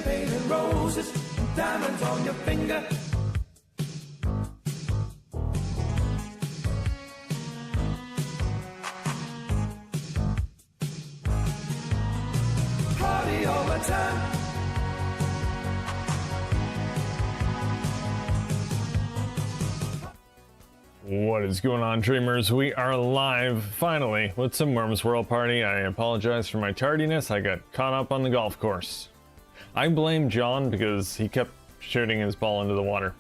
champagne and roses, and diamonds on your finger. Party all the time. What is going on, dreamers? We are live, finally, with some Worms World Party. I apologize for my tardiness. I got caught up on the golf course. I blame John because he kept shooting his ball into the water.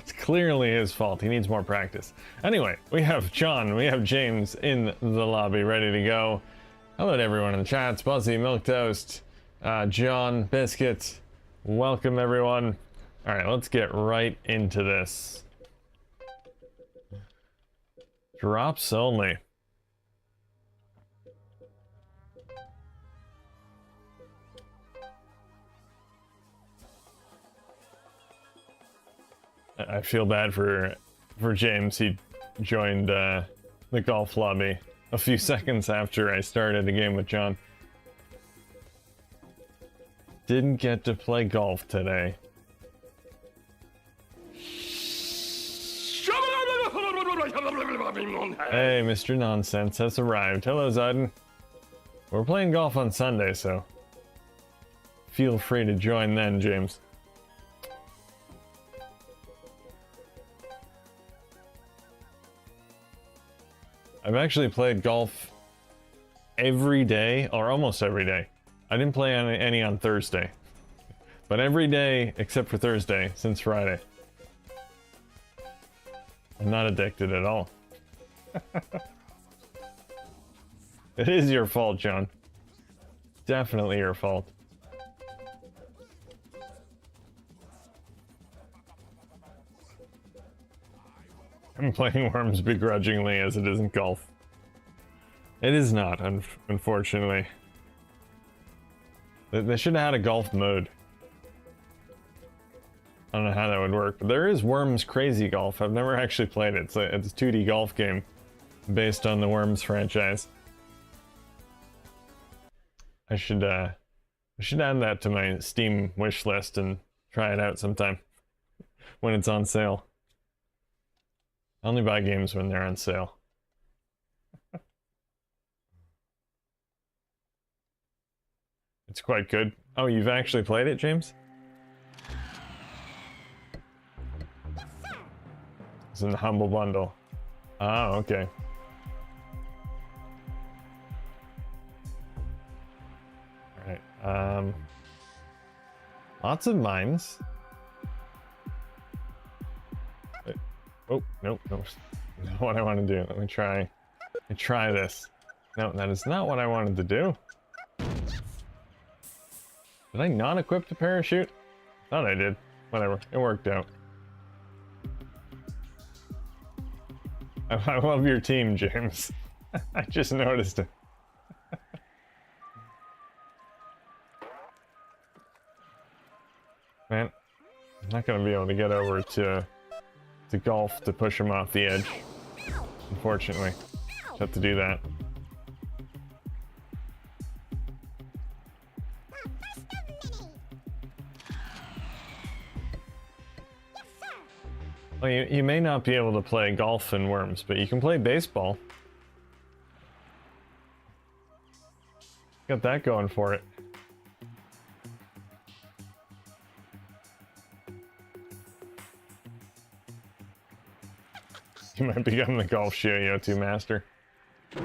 It's clearly his fault. He needs more practice. Anyway, we have John, we have James in the lobby ready to go. Hello to everyone in the chat. Buzzy, Milktoast, John, Biscuit. Welcome, everyone. All right, let's get right into this. Drops only. I feel bad for James. He joined the golf lobby a few seconds after I started the game with John. Didn't get to play golf today. Hey, Mr. Nonsense has arrived. Hello, Zayden. We're playing golf on Sunday, so feel free to join then, James. I've actually played golf every day, or almost every day. I didn't play any on Thursday, but every day except for Thursday since Friday. I'm not addicted at all. It is your fault, John. Definitely your fault. I'm playing Worms begrudgingly as it isn't golf. It is not, unfortunately. They should have had a golf mode. I don't know how that would work, but there is Worms Crazy Golf. I've never actually played it. It's a 2D golf game based on the Worms franchise. I should add that to my Steam wish list and try it out sometime when it's on sale. I only buy games when they're on sale. It's quite good. Oh, you've actually played it, James? It's in the Humble Bundle. Oh, okay. Alright, lots of mines. Wait. Oh, nope, nope. Not what I want to do. Let me try this. No, that is not what I wanted to do. Did I not equip the parachute? Thought I did. Whatever, it worked out. I love your team, James. I just noticed it. Man, I'm not gonna be able to get over to golf to push him off the edge. Unfortunately, just have to do that. Well, you may not be able to play golf in Worms, but you can play baseball. Got that going for it. You might become the golf Shio-Yo-2 master. I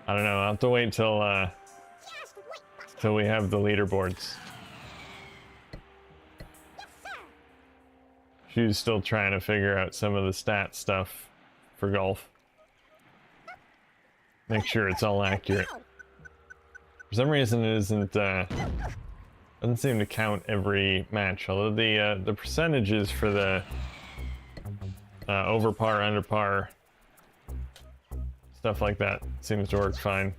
don't know, I'll have to wait till we have the leaderboards. She's still trying to figure out some of the stat stuff for golf. Make sure it's all accurate. For some reason it isn't, doesn't seem to count every match, although the percentages for the over par, under par, stuff like that seems to work fine.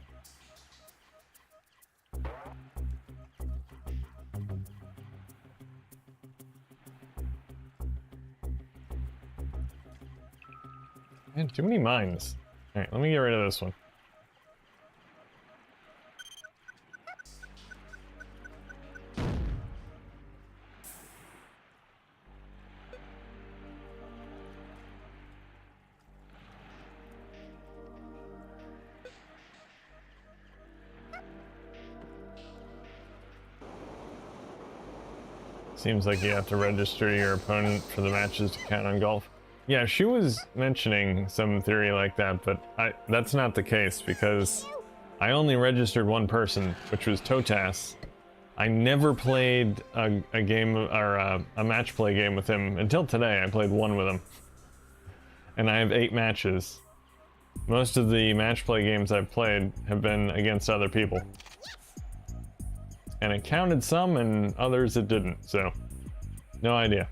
Man, too many mines. Alright, let me get rid of this one. Seems like you have to register your opponent for the matches to count on golf. Yeah, she was mentioning some theory like that, but that's not the case because I only registered one person, which was Totas. I never played a game or a match play game with him until today. I played one with him, and I have 8 matches. Most of the match play games I've played have been against other people, and it counted some, and others it didn't. So, no idea.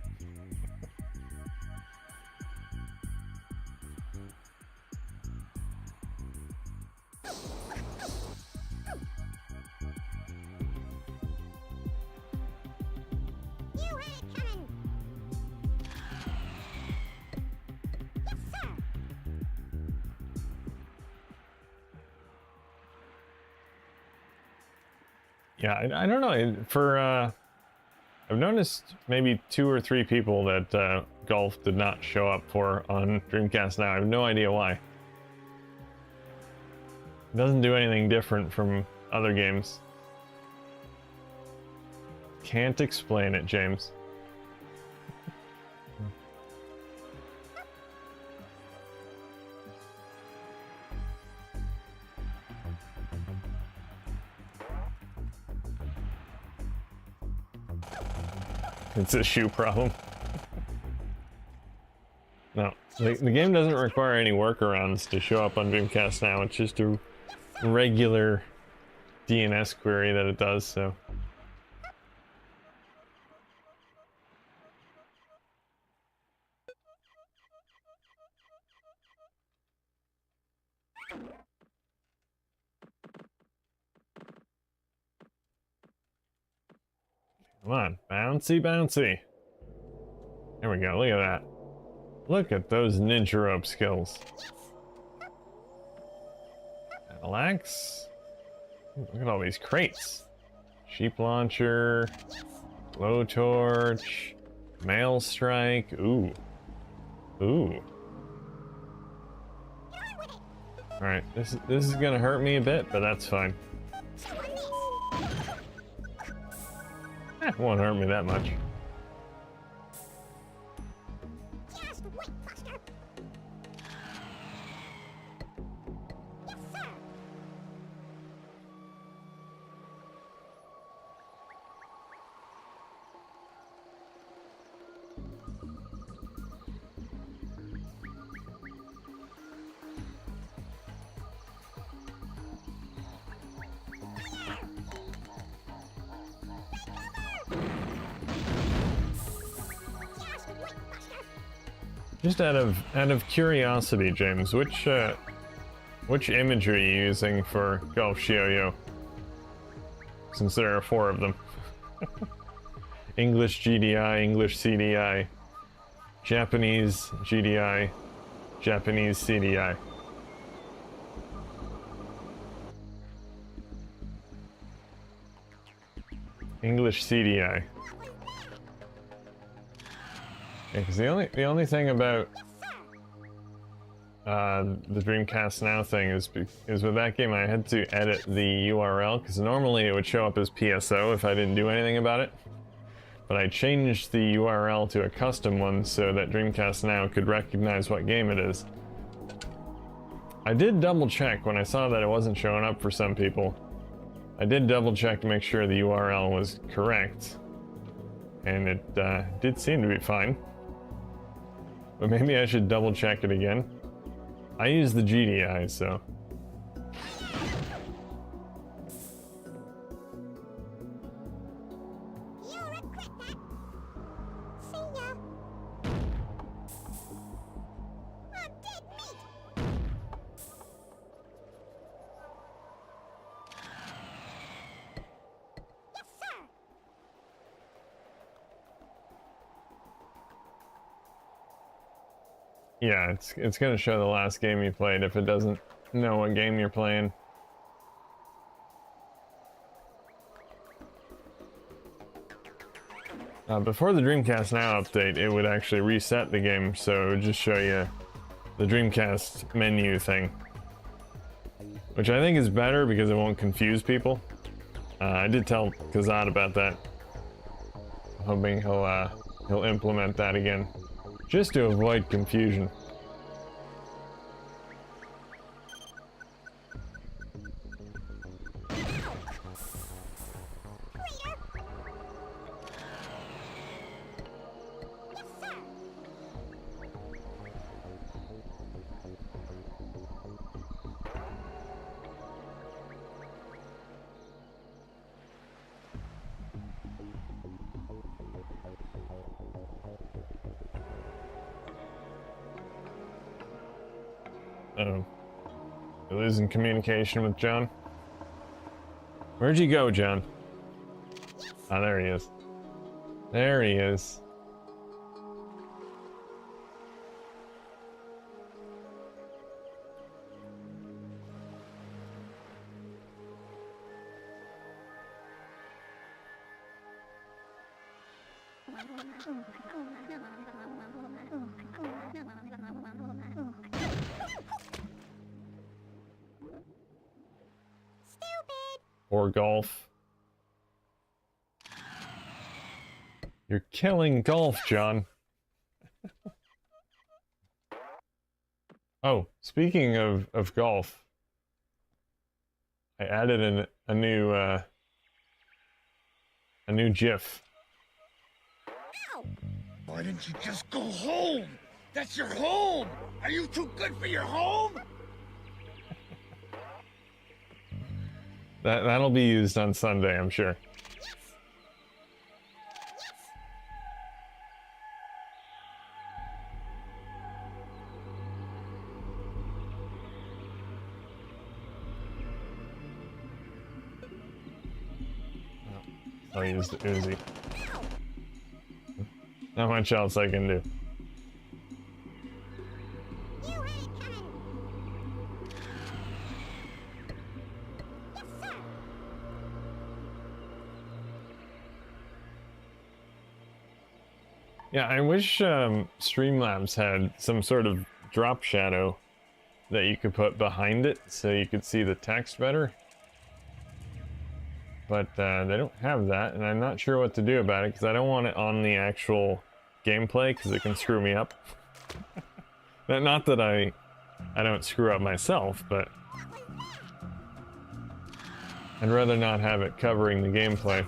Yeah, I don't know. I've noticed maybe 2 or 3 people that golf did not show up for on Dreamcast now. I have no idea why. It doesn't do anything different from other games. Can't explain it, James. It's a shoe problem. No, the game doesn't require any workarounds to show up on Dreamcast now. It's just a regular DNS query that it does, so. Come on, bouncy, bouncy. There we go, look at that. Look at those ninja rope skills. Relax. Ooh, look at all these crates. Sheep launcher, blowtorch, mail strike. Ooh. Ooh. Alright, this is gonna hurt me a bit, but that's fine. It won't hurt me that much. Just out of curiosity, James, which image are you using for Golf Shio-Yo? Since there are 4 of them. English GDI, English CDI, Japanese GDI, Japanese CDI. English CDI. Because the only thing about the Dreamcast Now thing is with that game I had to edit the URL because normally it would show up as PSO if I didn't do anything about it. But I changed the URL to a custom one so that Dreamcast Now could recognize what game it is. I did double check when I saw that it wasn't showing up for some people. I did double check to make sure the URL was correct, and it did seem to be fine. But maybe I should double check it again. I use the GDI, so. Yeah, it's gonna show the last game you played if it doesn't know what game you're playing. Before the Dreamcast Now update, it would actually reset the game, so it would just show you the Dreamcast menu thing. Which I think is better because it won't confuse people. I did tell Kazad about that. hoping he'll implement that again, just to avoid confusion. Oh, you're losing communication with John? Where'd you go, John? Ah, there he is. There he is. Or golf. You're killing golf, John. Oh, speaking of golf, I added a new GIF. Why didn't you just go home? That's your home! Are you too good for your home? That'll be used on Sunday, I'm sure. I'll use the Uzi. Not much else I can do. Yeah, I wish Streamlabs had some sort of drop shadow that you could put behind it so you could see the text better. But they don't have that, and I'm not sure what to do about it because I don't want it on the actual gameplay because it can screw me up. Not that I don't screw up myself, but I'd rather not have it covering the gameplay.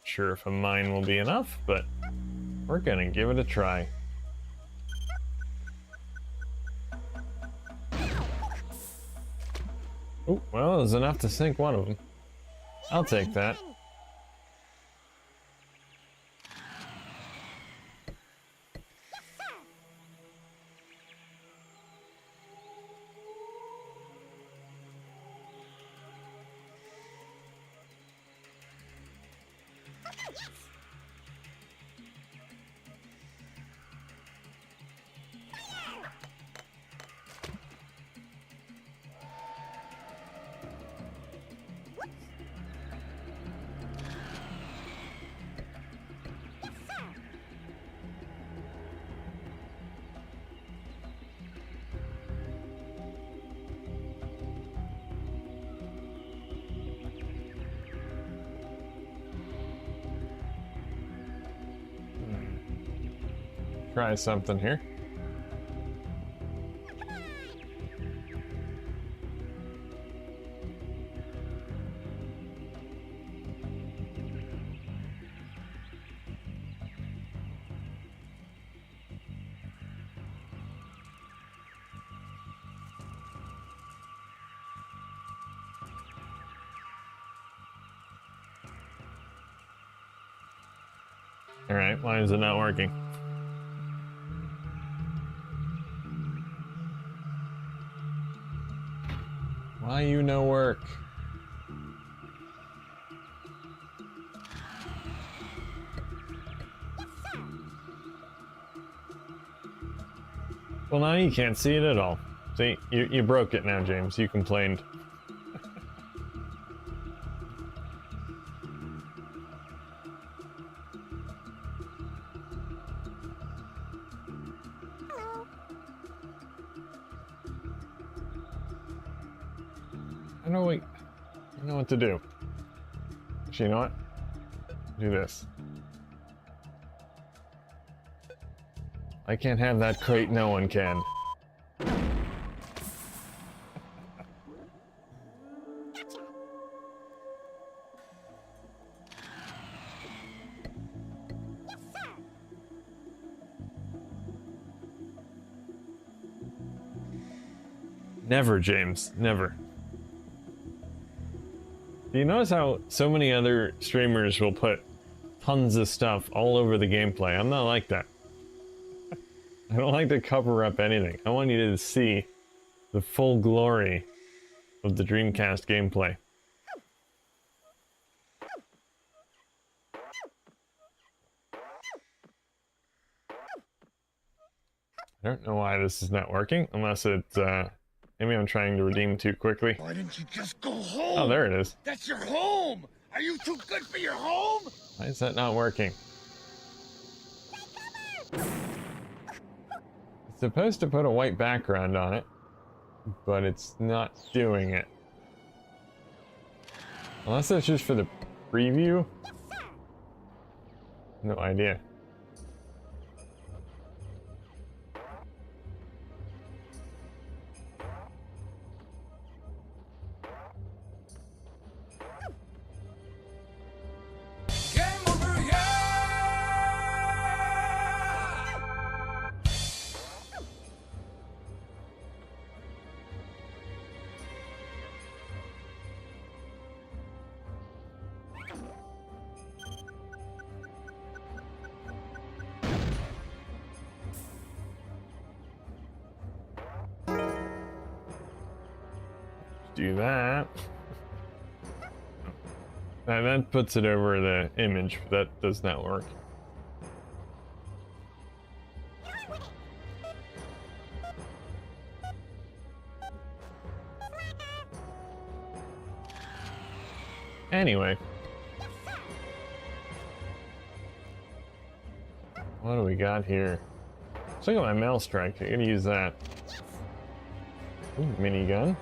Sure if a mine will be enough, but we're gonna give it a try. Oh, well, it was enough to sink one of them. I'll take that. Try something here. Alright, why is it not working? Why you no work? Well, now you can't see it at all. See, you broke it now, James. You complained. I don't know what to do. Actually, you know what? Do this. I can't have that crate, no one can. Never, James. Never. Do you notice how so many other streamers will put tons of stuff all over the gameplay? I'm not like that. I don't like to cover up anything. I want you to see the full glory of the Dreamcast gameplay. I don't know why this is not working, unless it's, maybe I'm trying to redeem too quickly. Why didn't you just go home? Oh, there it is. That's your home! Are you too good for your home? Why is that not working? It's supposed to put a white background on it, but it's not doing it. Unless that's just for the preview? No idea. Game over, yeah! Do that. And that puts it over the image. That does not work. Anyway. What do we got here? Let's look at my mail strike. I'm gonna use that. Ooh, minigun.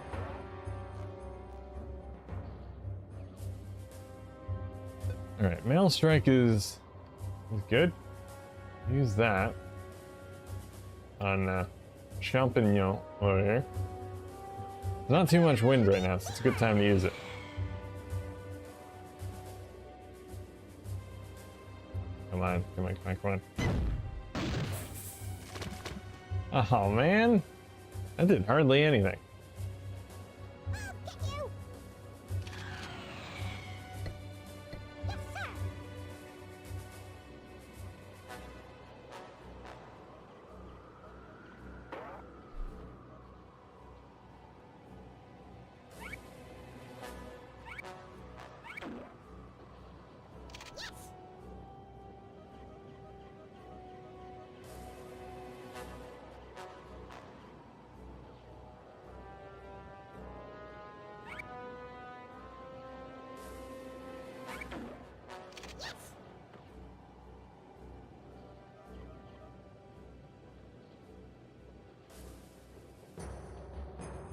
Alright, mail strike is good. Use that on champignon over here. There's not too much wind right now, so it's a good time to use it. Come on, come on, come on, come on. Oh man, that did hardly anything.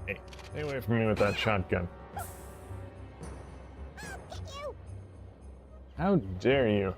Hey, stay away from me with that shotgun. How dare you?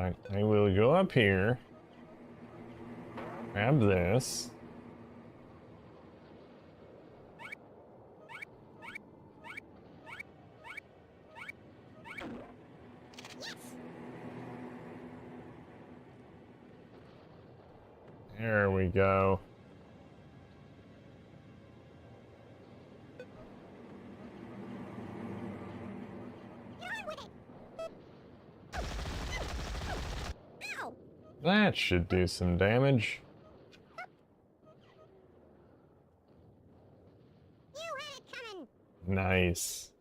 Alright, I will go up here. Grab this. There we go. That should do some damage. Nice.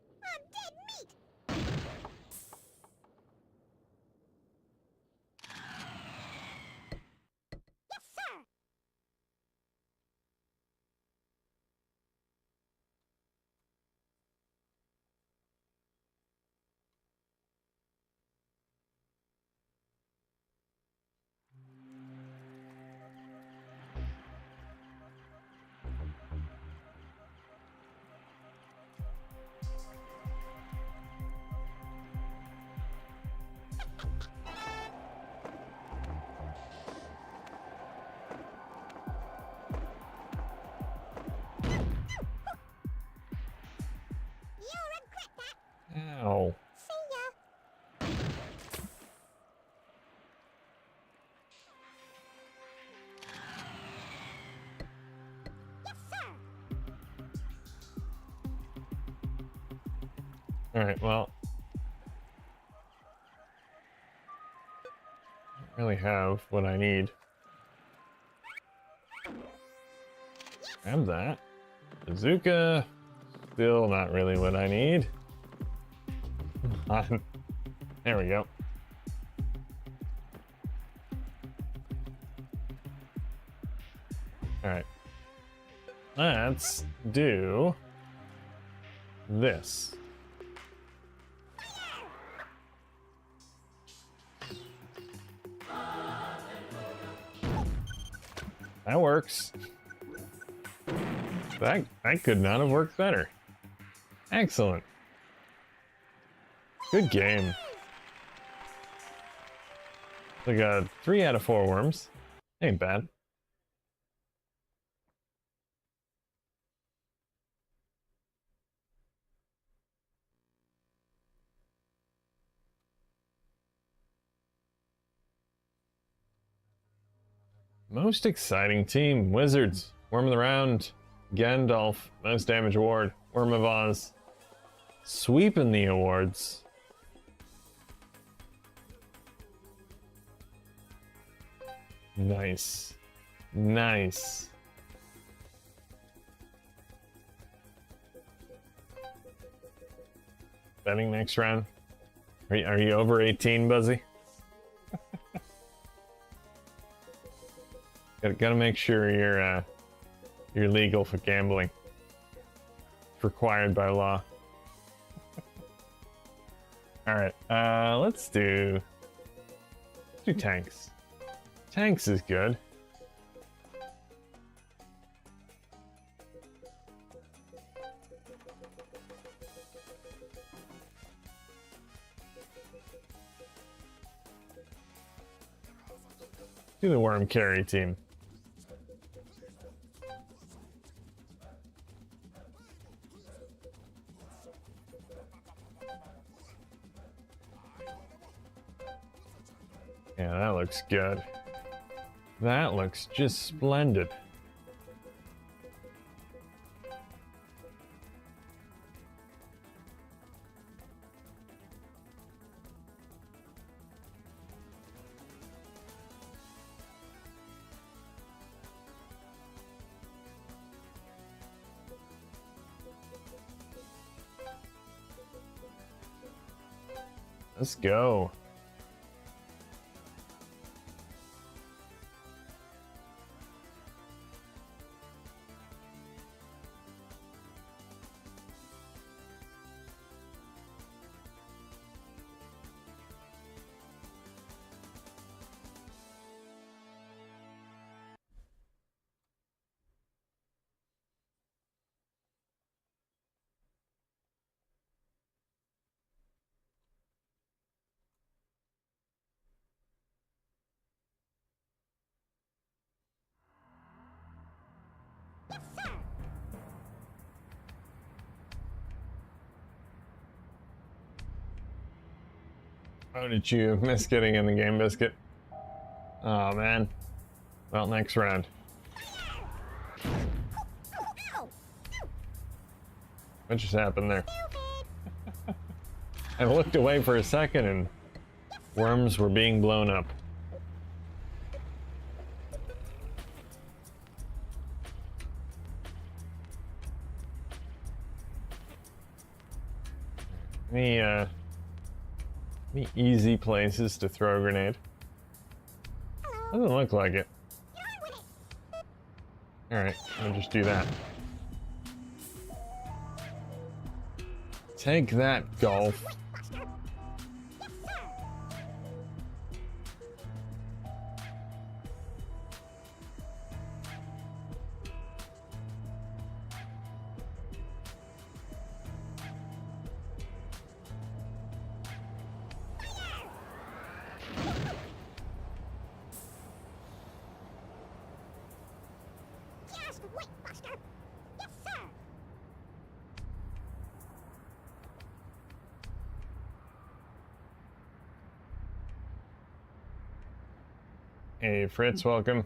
Ow. Alright, well. I don't really have what I need. Grab that. Bazooka. Still not really what I need. Come on. There we go. Alright. Let's do this. That works. That could not have worked better. Excellent. Good game. We got 3 out of 4 worms. Ain't bad. Most exciting team, Wizards. Worm of the round, Gandalf, most damage award, Worm of Oz. Sweeping the awards. Nice. Nice. Betting next round? Are you over 18, Buzzy? Gotta make sure you're legal for gambling. It's required by law. Alright, let's do tanks. Tanks is good. Do the worm carry team. Yeah, that looks good. That looks just splendid. Let's go. Oh, did you miss getting in the game biscuit? Oh man. Well, next round. What just happened there? I looked away for a second and worms were being blown up. Any easy places to throw a grenade? Doesn't look like it. Alright, I'll just do that. Take that, golf. Hey, Fritz, welcome.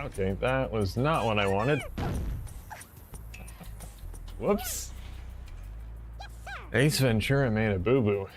Okay, that was not what I wanted. Whoops. Ace Ventura made a boo-boo.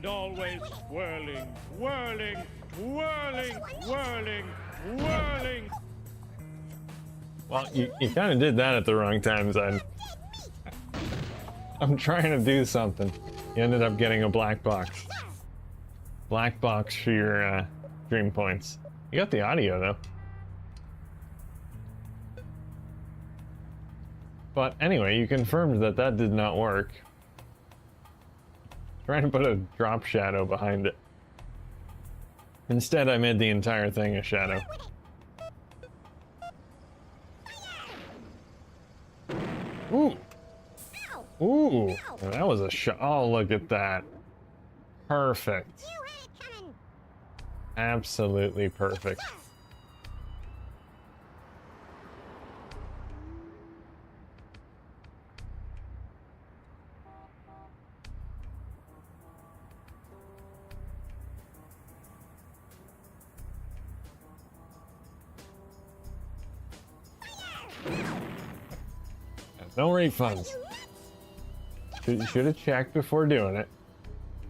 And always whirling, whirling, whirling, whirling, whirling. Well, you kind of did that at the wrong time, Zen. I'm trying to do something. You ended up getting a black box. Black box for your dream points. You got the audio, though. But anyway, you confirmed that that did not work. Trying to put a drop shadow behind it. Instead, I made the entire thing a shadow. Ooh! Ooh! That was a shot. Oh, look at that. Perfect. Absolutely perfect. No refunds. Should have checked before doing it.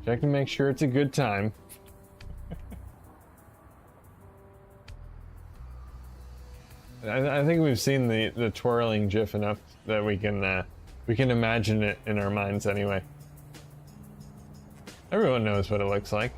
Check to make sure it's a good time. I think we've seen the twirling GIF enough that we can imagine it in our minds anyway. Everyone knows what it looks like.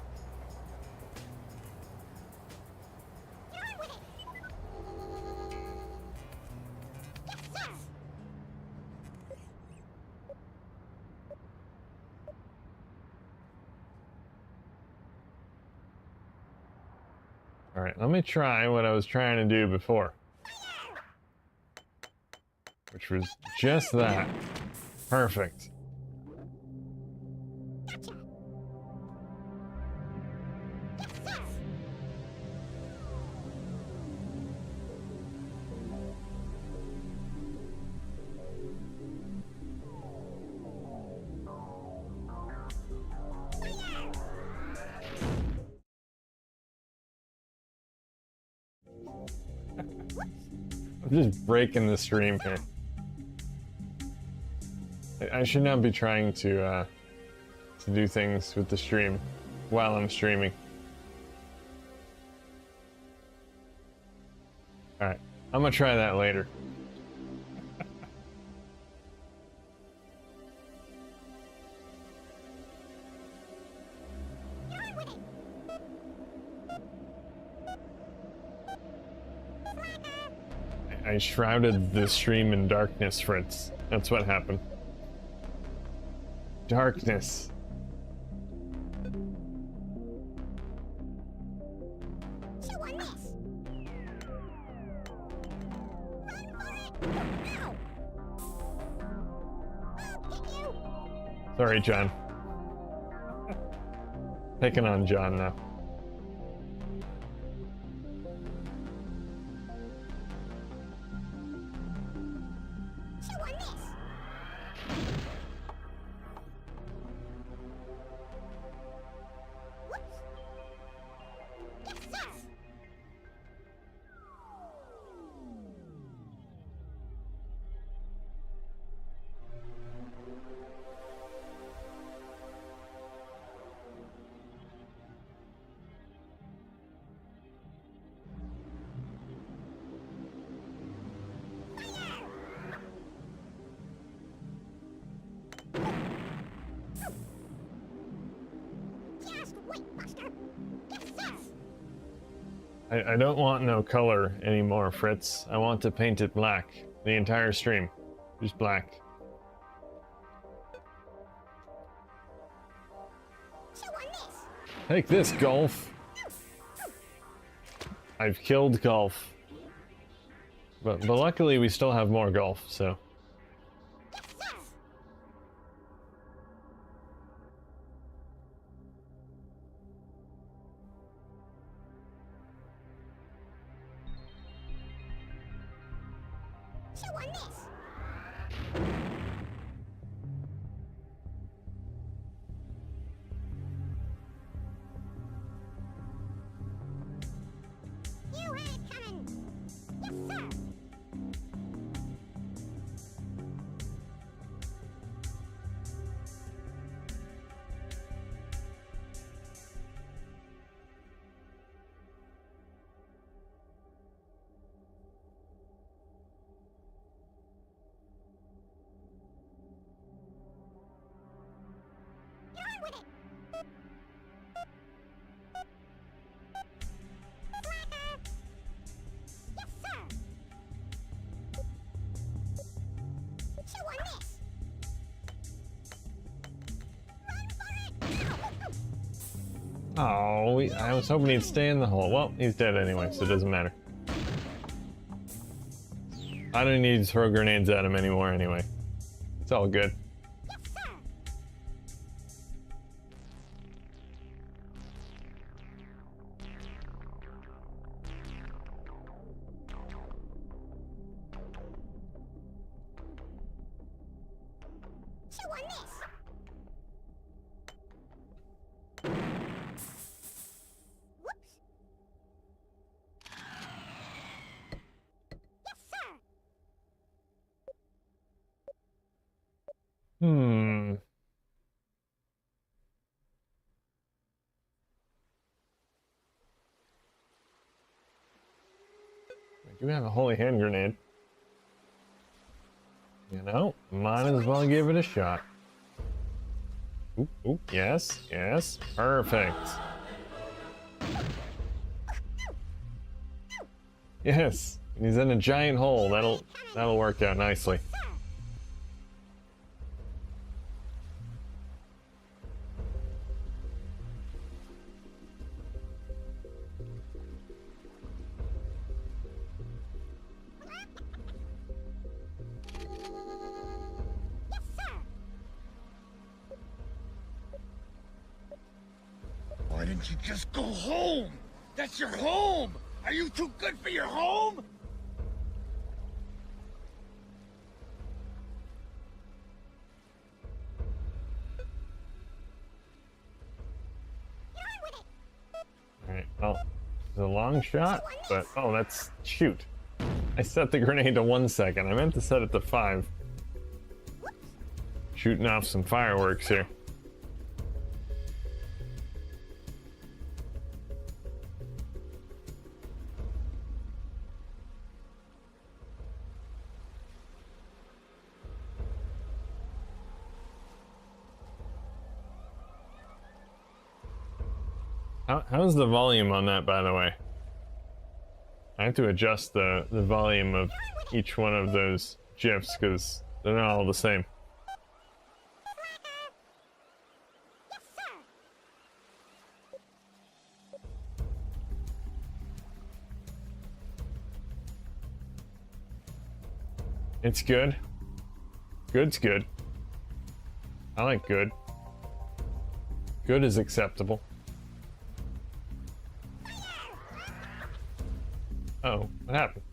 All right, let me try what I was trying to do before. Which was just that. Perfect. I'm just breaking the stream here. I should not be trying to do things with the stream while I'm streaming. Alright, I'm gonna try that later. I shrouded the stream in darkness, Fritz. That's what happened. Darkness. Sorry, John. Picking on John now. I don't want no color anymore, Fritz. I want to paint it black. The entire stream. Just black. Take this, Golf. I've killed Golf. But luckily we still have more Golf, so... Oh, I was hoping he'd stay in the hole. Well, he's dead anyway, so it doesn't matter. I don't need to throw grenades at him anymore anyway. It's all good. I do have a holy hand grenade. You know, might as well give it a shot. Oop, oop, yes, yes, perfect. Yes, he's in a giant hole. That'll work out nicely. Why didn't you just go home? That's your home! Are you too good for your home? Alright, well, it's a long shot, but oh, that's shoot. I set the grenade to 1 second. I meant to set it to 5. Shooting off some fireworks here. How's the volume on that, by the way? I have to adjust the volume of each one of those GIFs because they're not all the same. It's good. Good's good. I like good. Good is acceptable. Oh, what happened?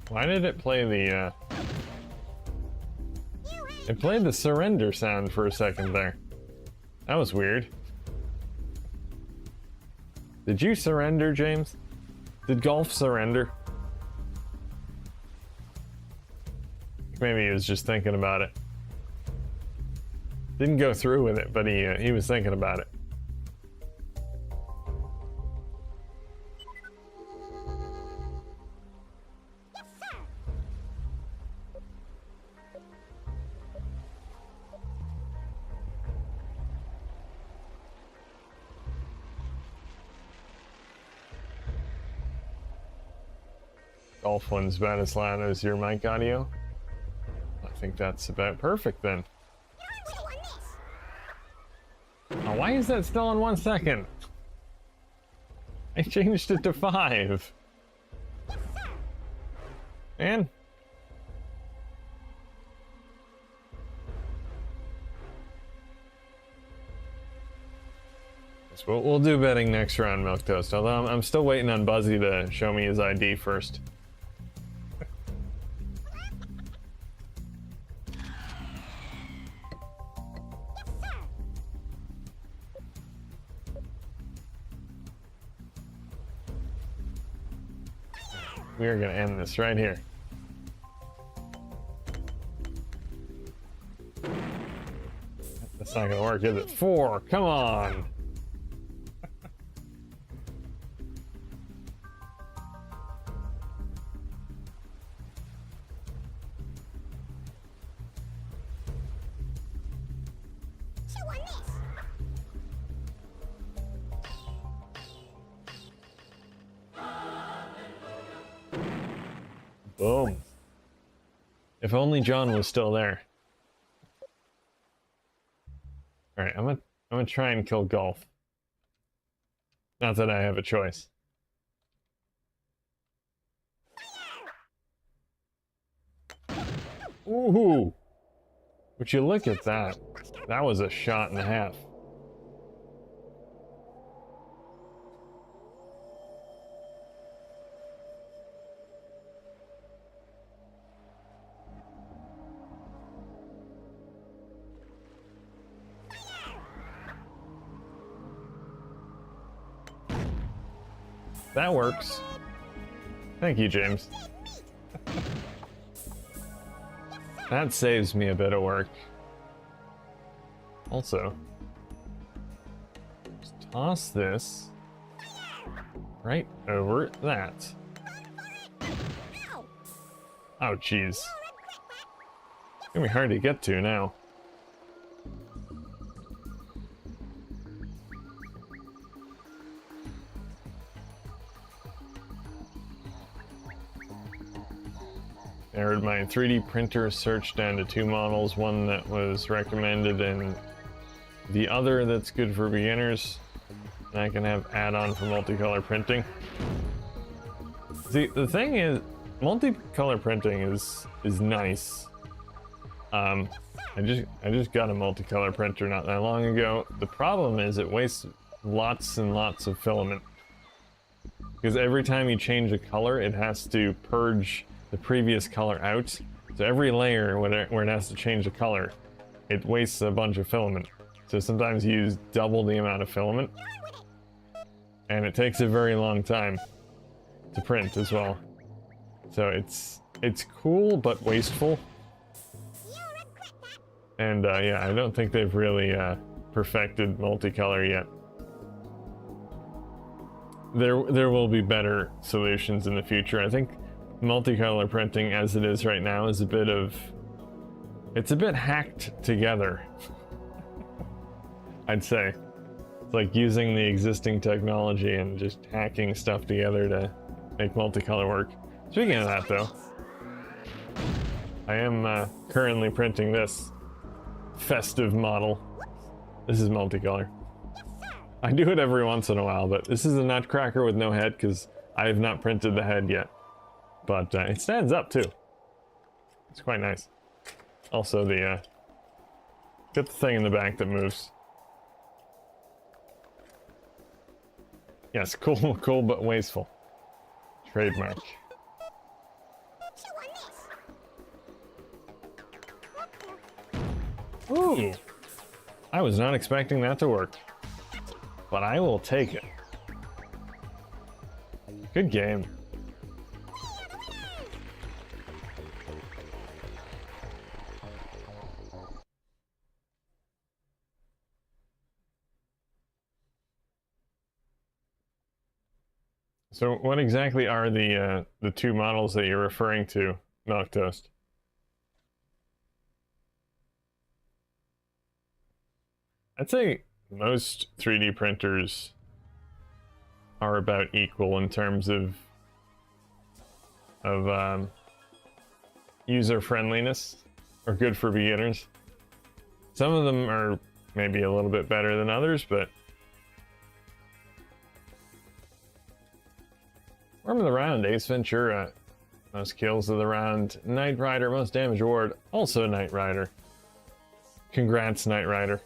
Why did it play the, It played the surrender sound for a second there. That was weird. Did you surrender, James? Did Golf surrender? Maybe he was just thinking about it. Didn't go through with it, but he was thinking about it. Golf one's about as loud as your mic audio. I think that's about perfect then. Oh, why is that still in 1 second? I changed it to 5. Man. We'll do betting next round, Milk Toast. Although I'm still waiting on Buzzy to show me his ID first. We are going to end this right here. That's not going to work, is it? 4, come on! Boom. If only John was still there. Alright, I'm gonna try and kill Golf. Not that I have a choice. Ooh! Would you look at that? That was a shot and a half. That works. Thank you, James. That saves me a bit of work. Also, just toss this right over that. Oh, jeez. It's gonna be hard to get to now. Narrowed my 3D printer search down to 2 models, one that was recommended and the other that's good for beginners. And I can have add-on for multicolor printing. See, the thing is, multicolor printing is nice. I just got a multicolor printer not that long ago. The problem is it wastes lots and lots of filament. Because every time you change a color, it has to purge the previous color out. So every layer where it has to change the color, it wastes a bunch of filament. So sometimes you use double the amount of filament. And it takes a very long time to print as well. So it's cool but wasteful. And yeah, I don't think they've really perfected multicolor yet. There will be better solutions in the future. I think multicolor printing as it is right now is it's a bit hacked together. I'd say. It's like using the existing technology and just hacking stuff together to make multicolor work. Speaking of that though, I am currently printing this festive model. This is multicolor. I do it every once in a while, but this is a nutcracker with no head because I have not printed the head yet. But it stands up too. It's quite nice. Also the got the thing in the back that moves. Yes, cool but wasteful. Trademark. Ooh! I was not expecting that to work. But I will take it. Good game. So what exactly are the two models that you're referring to, Milk Toast? I'd say most 3D printers are about equal in terms of user friendliness, or good for beginners. Some of them are maybe a little bit better than others, but Worm of the round, Ace Ventura, most kills of the round. Knight Rider, most damage award, also Knight Rider. Congrats, Knight Rider.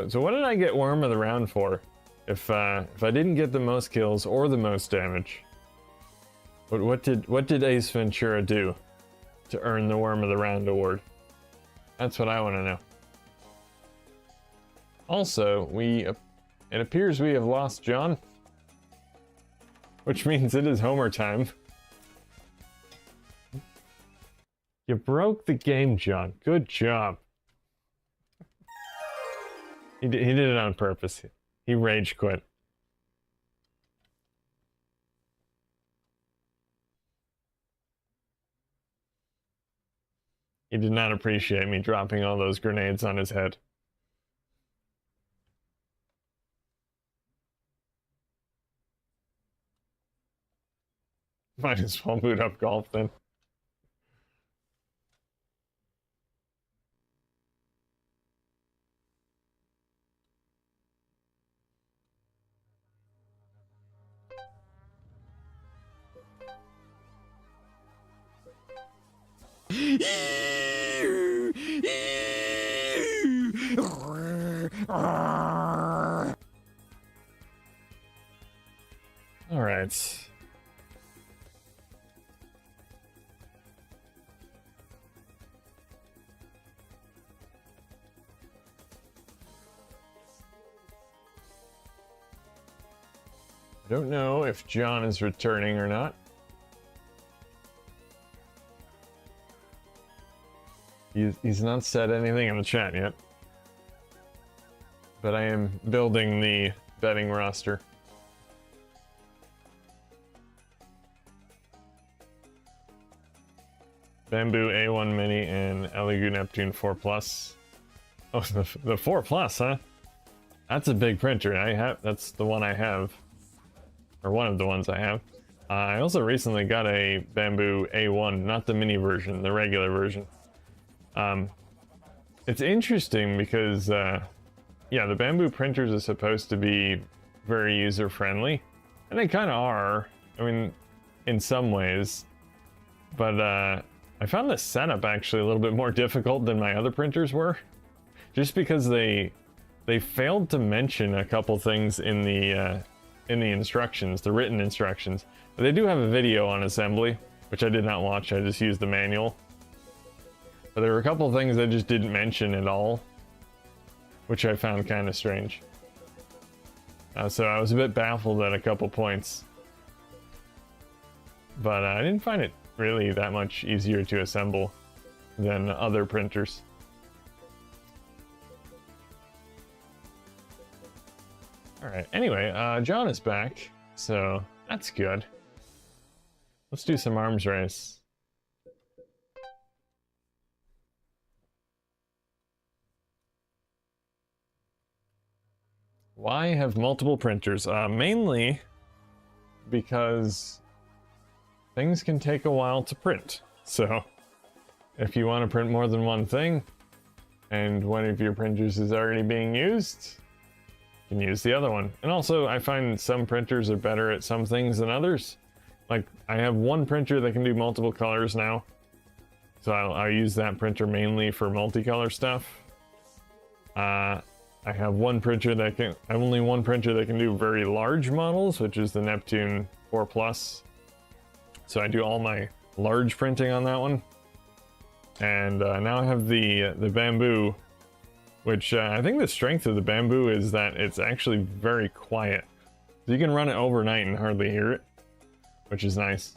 So what did I get Worm of the round for? If I didn't get the most kills or the most damage, what did Ace Ventura do to earn the Worm of the round award? That's what I want to know. Also, it appears we have lost John, which means it is Homer time. You broke the game, John. Good job. He did it on purpose. He rage quit. He did not appreciate me dropping all those grenades on his head. Might as well boot up golf then. All right. I don't know if John is returning or not. He's not said anything in the chat yet. But I am building the betting roster. Bamboo A1 Mini and Elegoo Neptune 4 Plus. Oh, the 4 Plus, huh? That's a big printer. That's the one I have. Or one of the ones I have. I also recently got a Bamboo A1, not the mini version, the regular version. It's interesting because, yeah, the Bamboo printers are supposed to be very user-friendly. And they kind of are, I mean, in some ways. But, I found the setup actually a little bit more difficult than my other printers were. Just because they failed to mention a couple things in the instructions, the written instructions. But they do have a video on assembly, which I did not watch, I just used the manual. But there were a couple things they just didn't mention at all, which I found kind of strange. So I was a bit baffled at a couple points. but I didn't find it really that much easier to assemble than other printers. Alright, anyway, John is back, so that's good. Let's do some arms race. Why have multiple printers? Mainly because things can take a while to print. So if you want to print more than one thing, and one of your printers is already being used, you can use the other one. And also, I find some printers are better at some things than others. Like, I have one printer that can do multiple colors now, so I'll use that printer mainly for multicolor stuff. I have one printer that can, I have only one printer that can do very large models, which is the Neptune 4 Plus. So I do all my large printing on that one. And now I have the Bamboo, which I think the strength of the Bamboo is that it's actually very quiet. So you can run it overnight and hardly hear it, which is nice.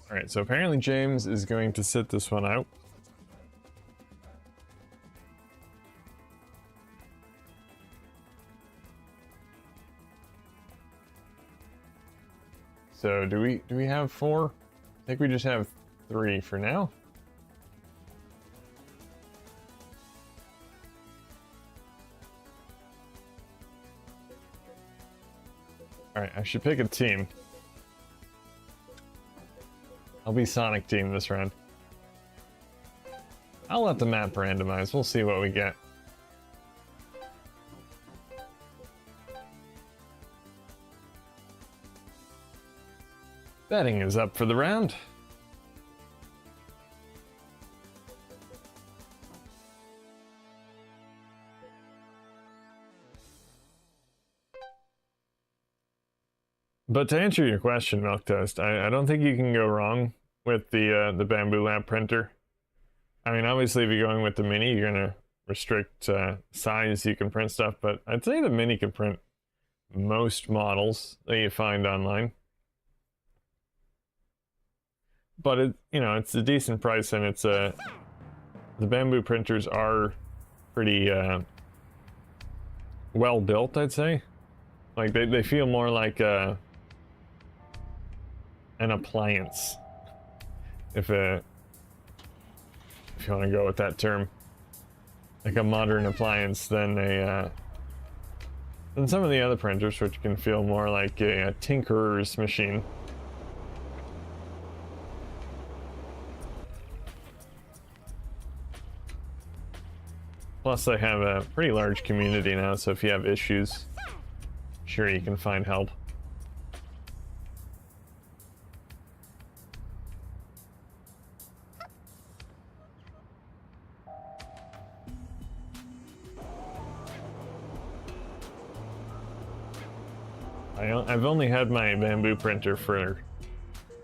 Alright, so apparently James is going to sit this one out. So do we have 4? I think we just have 3 for now. Alright, I should pick a team. I'll be Sonic Team this round. I'll let the map randomize. We'll see what we get. Betting is up for the round. But to answer your question, Milk Toast, I don't think you can go wrong with the Bamboo Lab printer. I mean, obviously, if you're going with the Mini, you're gonna restrict size. You can print stuff, but I'd say the Mini can print most models that you find online. But it, you know, it's a decent price, and it's the Bamboo printers are pretty well built, I'd say. Like they feel more like an appliance, if you want to go with that term, like a modern appliance, than some of the other printers, which can feel more like a tinkerer's machine. Plus, they have a pretty large community now, so if you have issues, sure you can find help. I've only had my Bamboo printer for a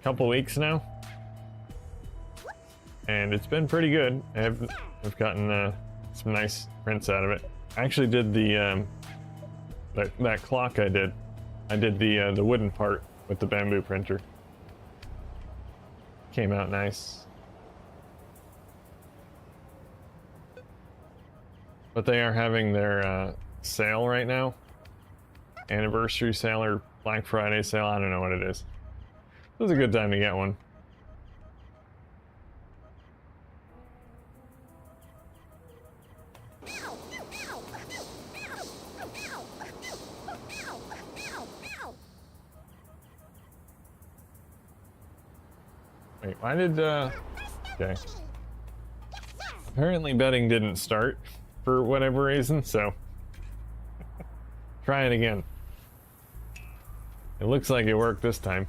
couple weeks now, and it's been pretty good. I've gotten some nice prints out of it. I actually did the that clock I did the wooden part with the Bamboo printer. Came out nice. But they are having their sale right now. Anniversary sale or Black Friday sale, I don't know what it is. It was a good time to get one. Wait, why did, okay. Apparently betting didn't start for whatever reason, so try it again. It looks like it worked this time.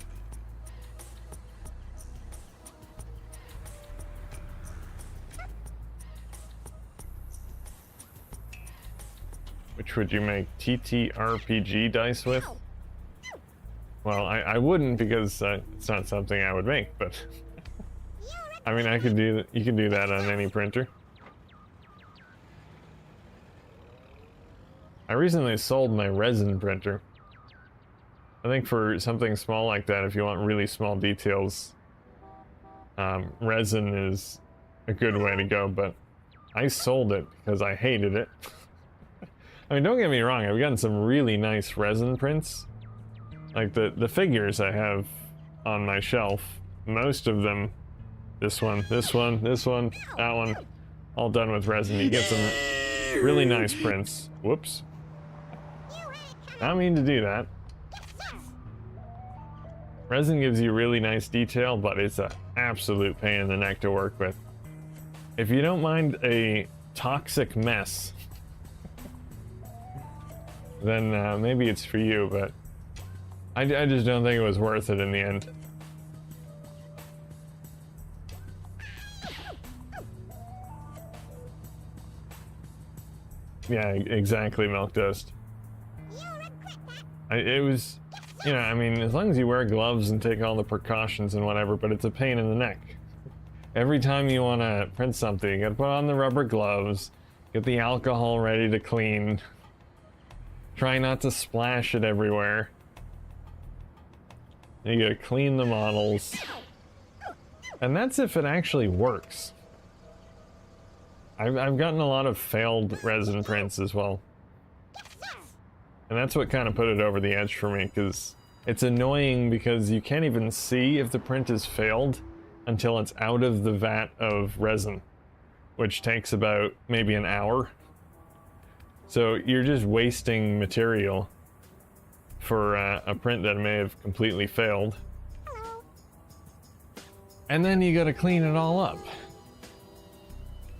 Which would you make TTRPG dice with? Well, I wouldn't because it's not something I would make, but I mean, you can do that on any printer. I recently sold my resin printer. I think for something small like that, if you want really small details, resin is a good way to go, but I sold it because I hated it. I mean, don't get me wrong, I've gotten some really nice resin prints. Like the figures I have on my shelf, most of them, this one, that one, all done with resin. You get some really nice prints. Whoops. Not mean to do that. Resin gives you really nice detail, but it's an absolute pain in the neck to work with. If you don't mind a toxic mess, then maybe it's for you, but I just don't think it was worth it in the end. Yeah, exactly, Milk Dust. It was, you know, I mean, as long as you wear gloves and take all the precautions and whatever, but it's a pain in the neck. Every time you want to print something, you gotta put on the rubber gloves, get the alcohol ready to clean, try not to splash it everywhere. You gotta clean the models. And that's if it actually works. I've gotten a lot of failed resin prints as well. And that's what kind of put it over the edge for me, because it's annoying because you can't even see if the print has failed until it's out of the vat of resin, which takes about maybe an hour. So you're just wasting material for a print that may have completely failed. And then you gotta clean it all up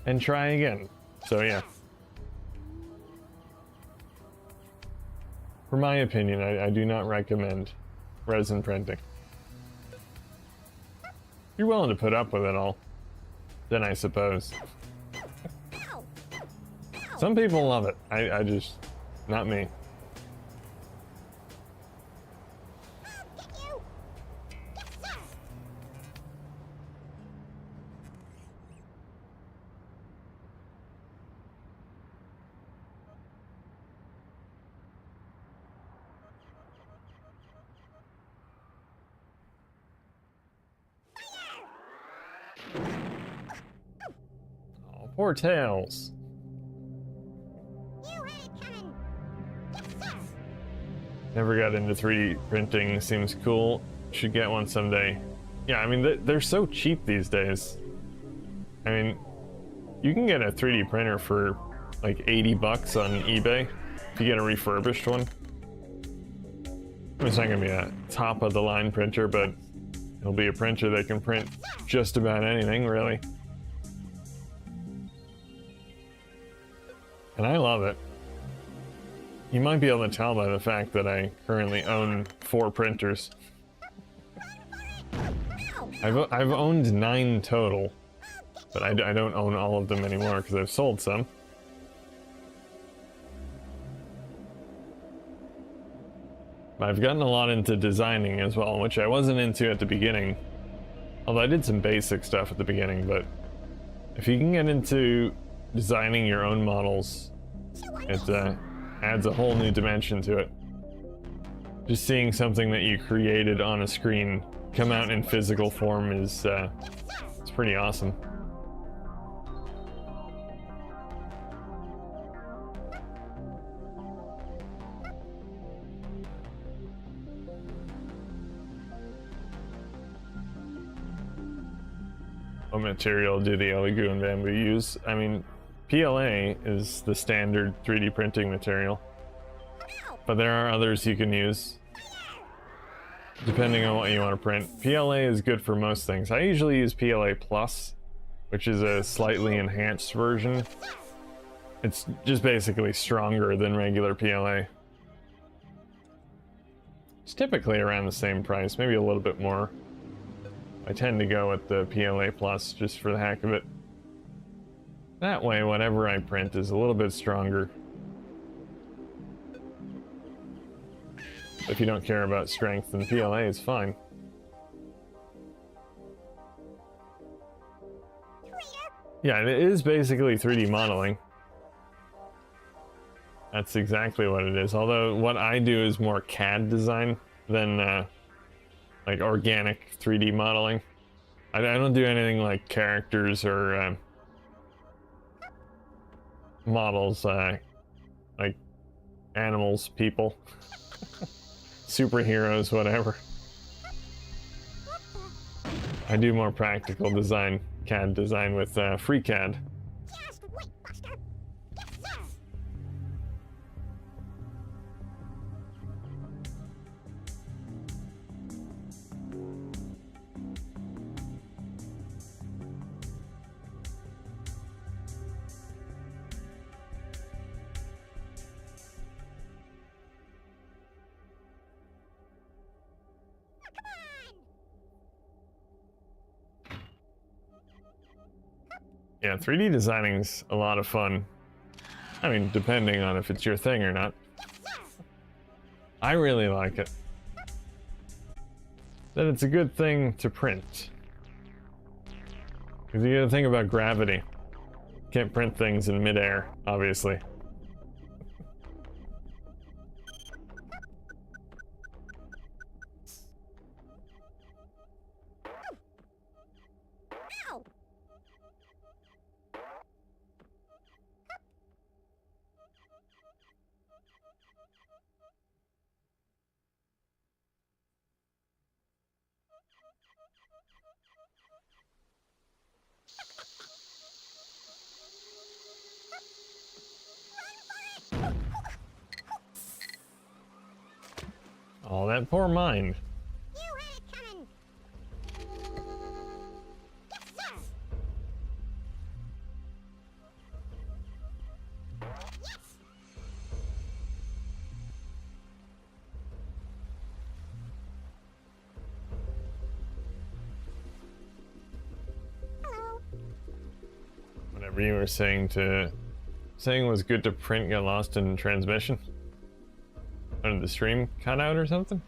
and try again. So yeah. For my opinion, I do not recommend resin printing. If you're willing to put up with it all, then I suppose. Some people love it. I just, not me. Oh, poor Tails. Never got into 3D printing. Seems cool. Should get one someday. Yeah, I mean, they're so cheap these days. I mean, you can get a 3D printer for like 80 bucks on eBay if you get a refurbished one. It's not gonna be a top of the line printer, but it'll be a printer that can print just about anything, really. And I love it. You might be able to tell by the fact that I currently own 4 printers. I've owned 9 total, but I don't own all of them anymore because I've sold some. But I've gotten a lot into designing as well, which I wasn't into at the beginning. Although I did some basic stuff at the beginning, but if you can get into designing your own models, it adds a whole new dimension to it. Just seeing something that you created on a screen come out in physical form is it's pretty awesome. What material do the Elegoo and Bamboo use? I mean, PLA is the standard 3D printing material, but there are others you can use depending on what you want to print. PLA is good for most things. I usually use PLA Plus, which is a slightly enhanced version. It's just basically stronger than regular PLA. It's typically around the same price, maybe a little bit more. I tend to go with the PLA Plus just for the heck of it. That way, whatever I print is a little bit stronger. If you don't care about strength, then PLA is fine. Yeah, it is basically 3D modeling. That's exactly what it is. Although what I do is more CAD design than like organic 3D modeling. I don't do anything like characters or models, like animals, people, superheroes, whatever. I do more practical design, CAD design with FreeCAD. Yeah, 3D designing's a lot of fun. I mean, depending on if it's your thing or not. I really like it. Then it's a good thing to print. Because you gotta think about gravity. Can't print things in midair, obviously. Oh, that poor mind. Whatever you were saying was good to print got lost in transmission. Or did the stream cut out or something?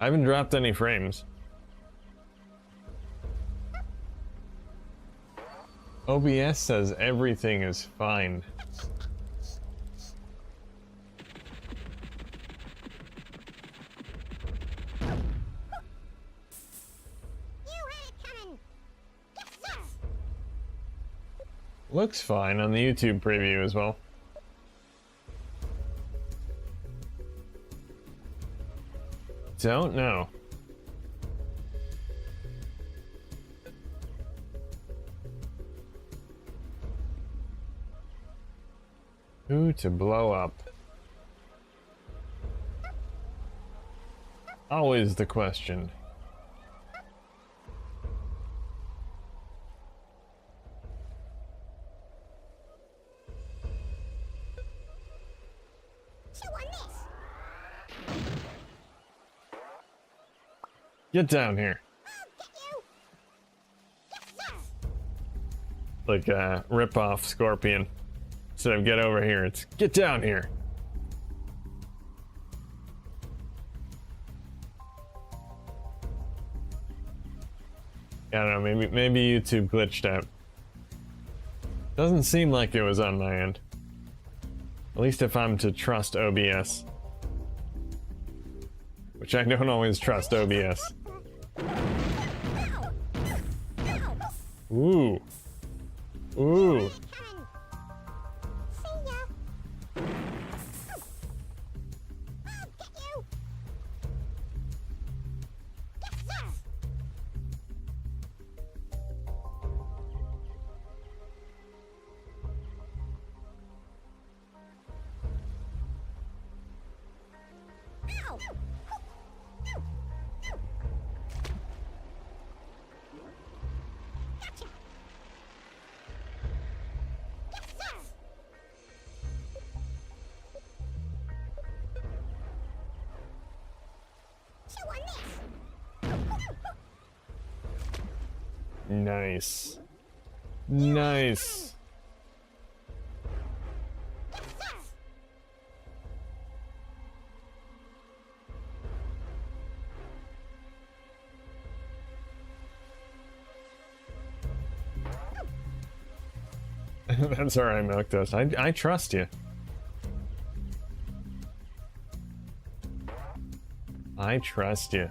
I haven't dropped any frames. OBS says everything is fine. Looks fine on the YouTube preview as well. Don't know. Who to blow up? Always the question. Get down here. Like a rip-off Scorpion. Instead of get over here, it's get down here. I don't know, maybe YouTube glitched out. Doesn't seem like it was on my end. At least if I'm to trust OBS. Which I don't always trust OBS. Ooh. Ooh. Nice. Nice. That's alright, Milk Toast. I trust you. I trust you.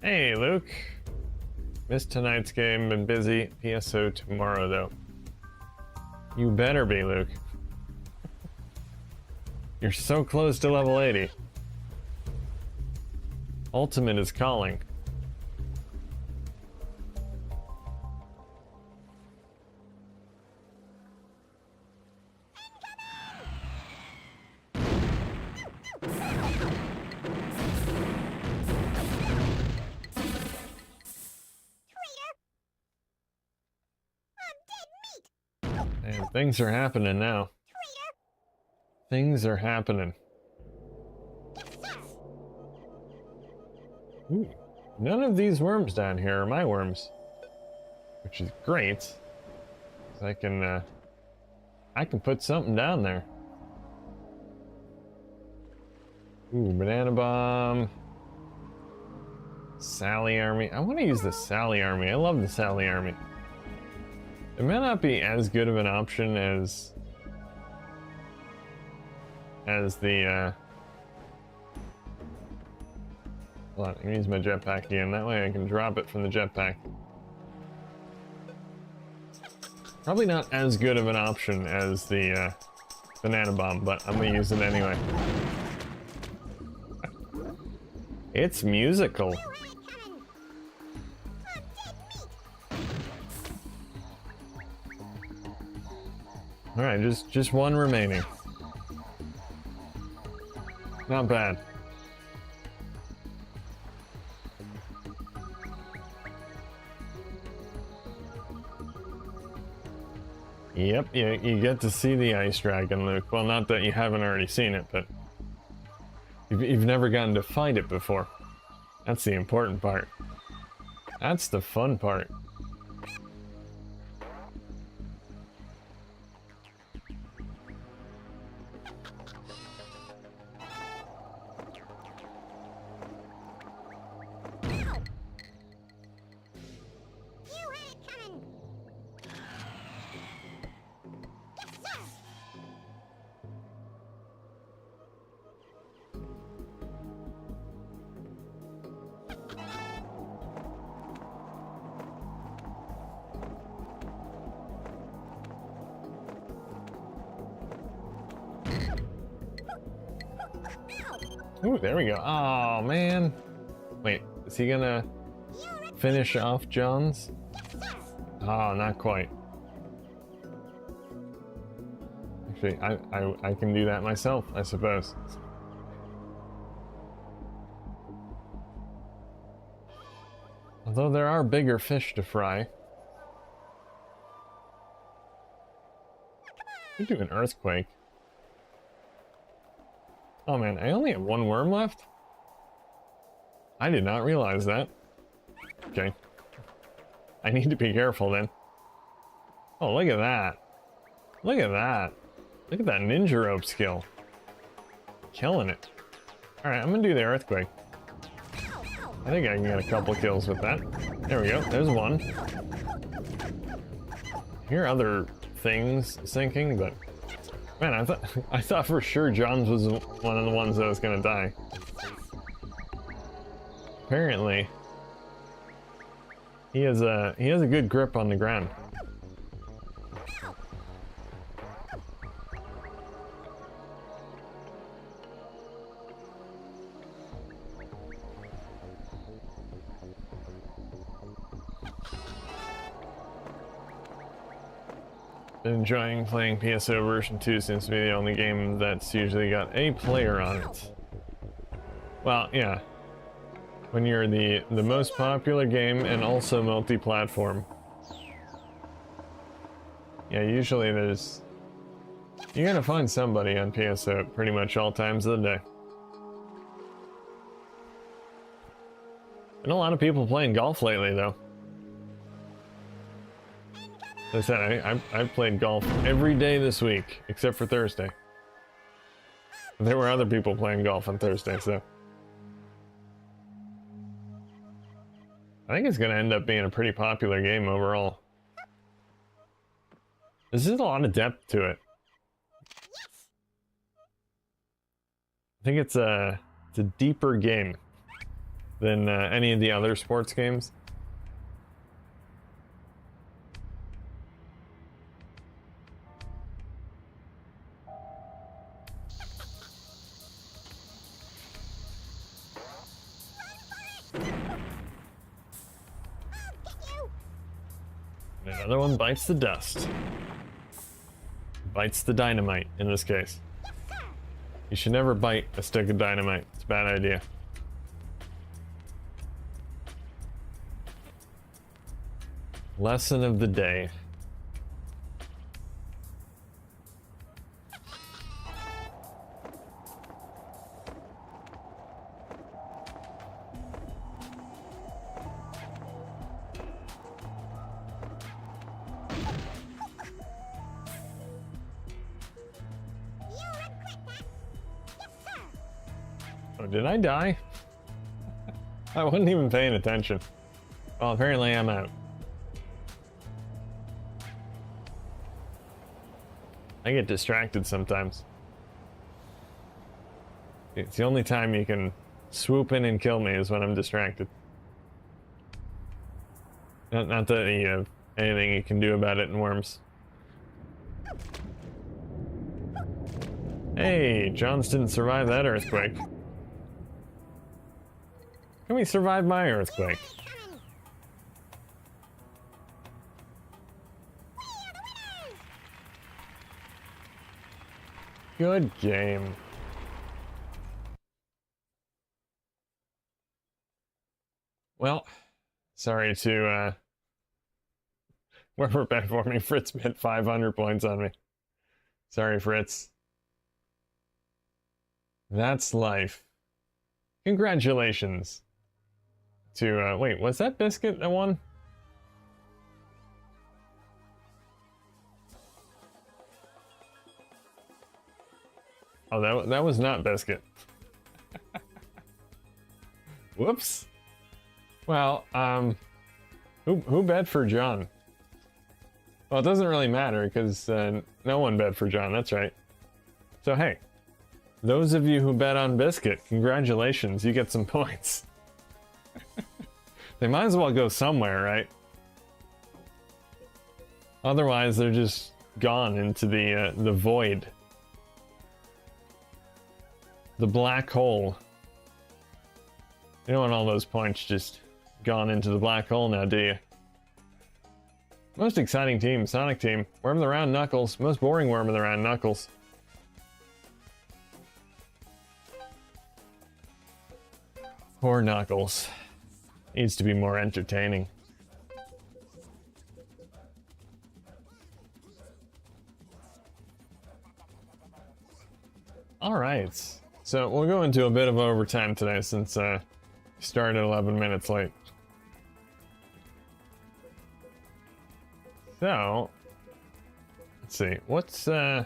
Hey, Luke. Missed tonight's game, been busy. PSO tomorrow, though. You better be, Luke. You're so close to level 80. Ultimate is calling. And things are happening now. Things are happening. Ooh, none of these worms down here are my worms, which is great. 'Cause I can put something down there. Ooh, banana bomb. Sally army. I want to use the Sally army. I love the Sally army. It may not be as good of an option as the hold on, I can use my jetpack again. That way I can drop it from the jetpack. Probably not as good of an option as the banana bomb, but I'm gonna use it anyway. It's musical. Alright, just one remaining. Not bad. Yep, you get to see the ice dragon, Luke. Well, not that you haven't already seen it, but you've never gotten to fight it before. That's the important part. That's the fun part. Ooh, there we go. Oh, man. Wait, is he gonna finish off John's? Oh, not quite. Actually, I can do that myself, I suppose. Although there are bigger fish to fry. We do an earthquake. Oh man, I only have one worm left? I did not realize that. Okay. I need to be careful then. Oh, look at that. Look at that. Look at that ninja rope skill. Killing it. Alright, I'm gonna do the earthquake. I think I can get a couple kills with that. There we go, there's one. I hear other things sinking, but man, I thought for sure John's was one of the ones that was gonna die. Apparently, he has a good grip on the ground. Been enjoying playing PSO version 2, seems to be the only game that's usually got a player on it. Well, yeah. When you're the most popular game and also multi-platform. Yeah, usually you're gonna find somebody on PSO at pretty much all times of the day. And a lot of people playing golf lately, though. As I said, I've played golf every day this week, except for Thursday. There were other people playing golf on Thursday, so... I think it's going to end up being a pretty popular game overall. There's just a lot of depth to it. I think it's a deeper game than any of the other sports games. And another one bites the dust. Bites the dynamite, in this case. You should never bite a stick of dynamite. It's a bad idea. Lesson of the day. Oh, did I die? I wasn't even paying attention. Well, apparently I'm out. I get distracted sometimes. It's the only time you can swoop in and kill me is when I'm distracted. Not that you have anything you can do about it in Worms. Hey, Johns didn't survive that earthquake. Can we survive my earthquake? Good game. Well, sorry to, whoever bet for me, Fritz bet 500 points on me. Sorry, Fritz. That's life. Congratulations to, wait, was that Biscuit that won? Oh, that was not Biscuit. Whoops. Well, who bet for John? Well, it doesn't really matter because no one bet for John, that's right. So hey, those of you who bet on Biscuit, congratulations, you get some points. They might as well go somewhere, right? Otherwise, they're just gone into the void. The black hole. You don't want all those points just gone into the black hole now, do you? Most exciting team, Sonic Team. Worm of the Round Knuckles. Most boring Worm of the Round Knuckles. Poor Knuckles. Needs to be more entertaining. Alright. So we'll go into a bit of overtime today since we started 11 minutes late. So, let's see, what's, do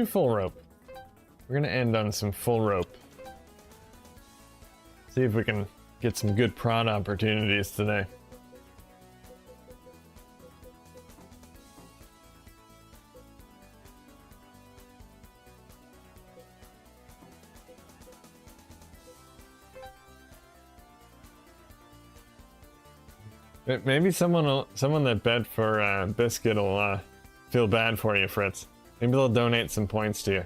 full rope. We're gonna end on some full rope. See if we can get some good prod opportunities today. Maybe someone that bet for Biscuit will feel bad for you, Fritz. Maybe they'll donate some points to you.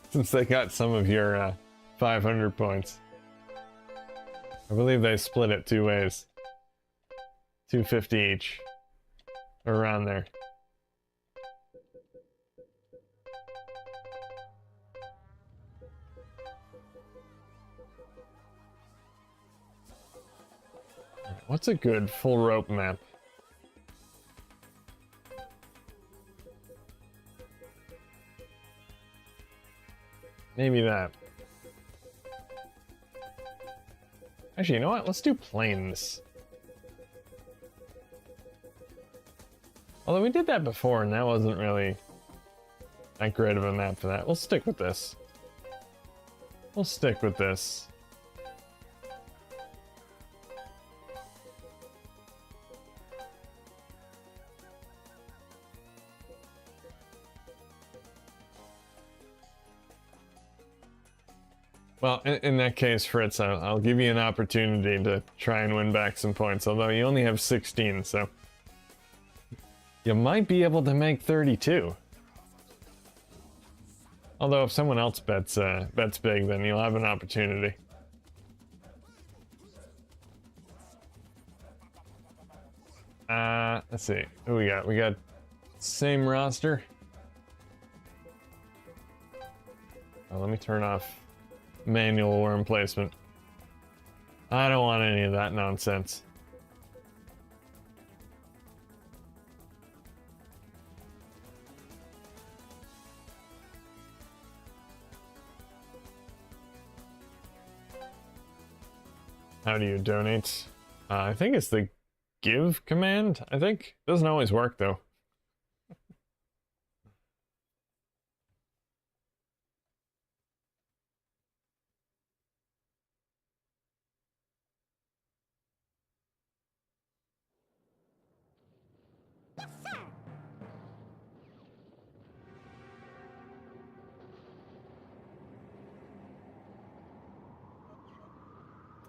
Since they got some of your 500 points. I believe they split it 2 ways. 250 each. Around there. What's a good full rope map? Maybe that. Actually, you know what? Let's do planes. Although we did that before, and that wasn't really that great of a map for that. We'll stick with this. We'll stick with this. Well, in that case, Fritz, I'll give you an opportunity to try and win back some points, although you only have 16, so you might be able to make 32. Although if someone else bets big, then you'll have an opportunity. Let's see. Who we got? We got same roster. Oh, let me turn off manual worm placement. I don't want any of that nonsense. How do you donate? I think it's the give command, I think. Doesn't always work though.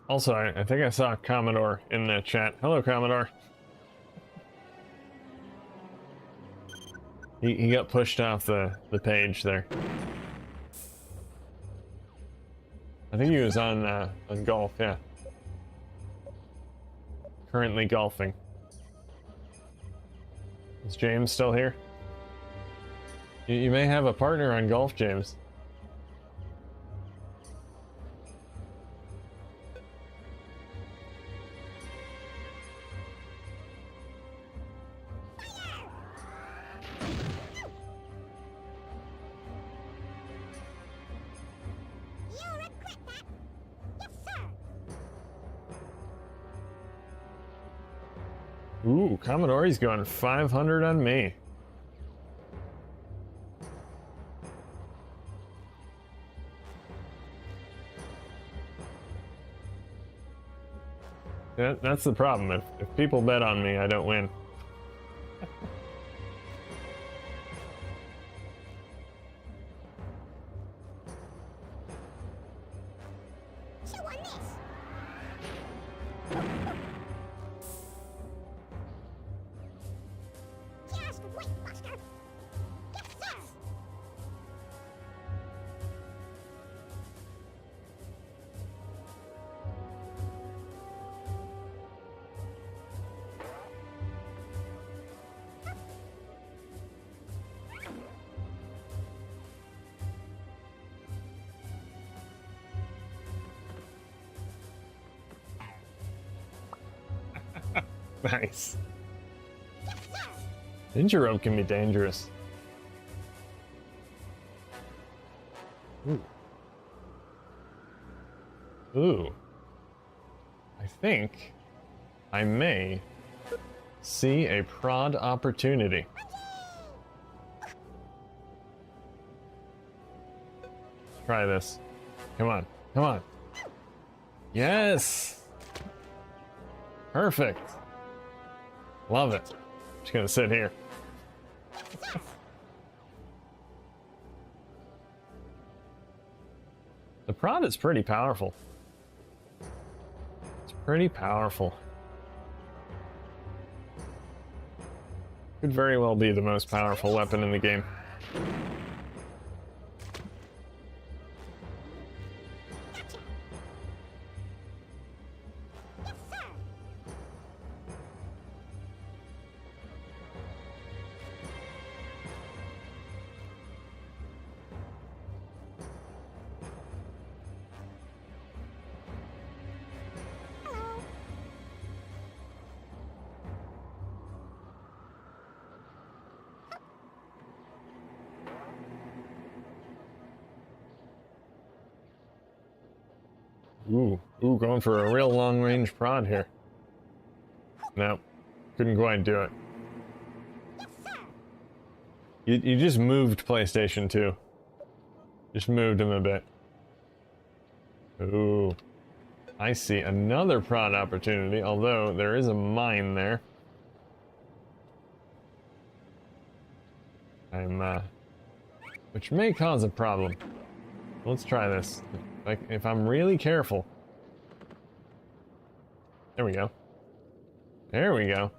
Also, I think I saw Commodore in the chat. Hello, Commodore. He got pushed off the page there. I think he was on golf, yeah. Currently golfing. Is James still here? You may have a partner on golf, James. Ooh, Commodore's going 500 on me. That's the problem. If people bet on me, I don't win. Nice. Ninja rope can be dangerous. Ooh. Ooh. I think I may see a prod opportunity. Try this. Come on. Come on. Yes! Perfect. Love it. Just gonna sit here. The prod is pretty powerful. It's pretty powerful. Could very well be the most powerful weapon in the game. Ooh, going for a real long-range prod here. Nope, couldn't quite do it. You just moved PlayStation 2. Just moved him a bit. Ooh. I see another prod opportunity, although there is a mine there. Which may cause a problem. Let's try this. If I'm really careful. There we go. There we go.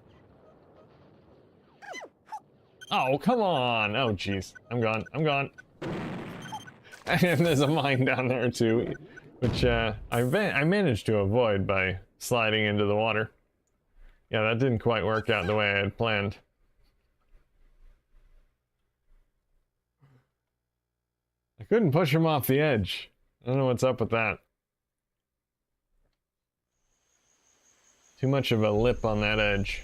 Oh, come on! Oh, jeez. I'm gone. I'm gone. And there's a mine down there, too. Which, I managed to avoid by sliding into the water. Yeah, that didn't quite work out the way I had planned. I couldn't push him off the edge. I don't know what's up with that. Too much of a lip on that edge.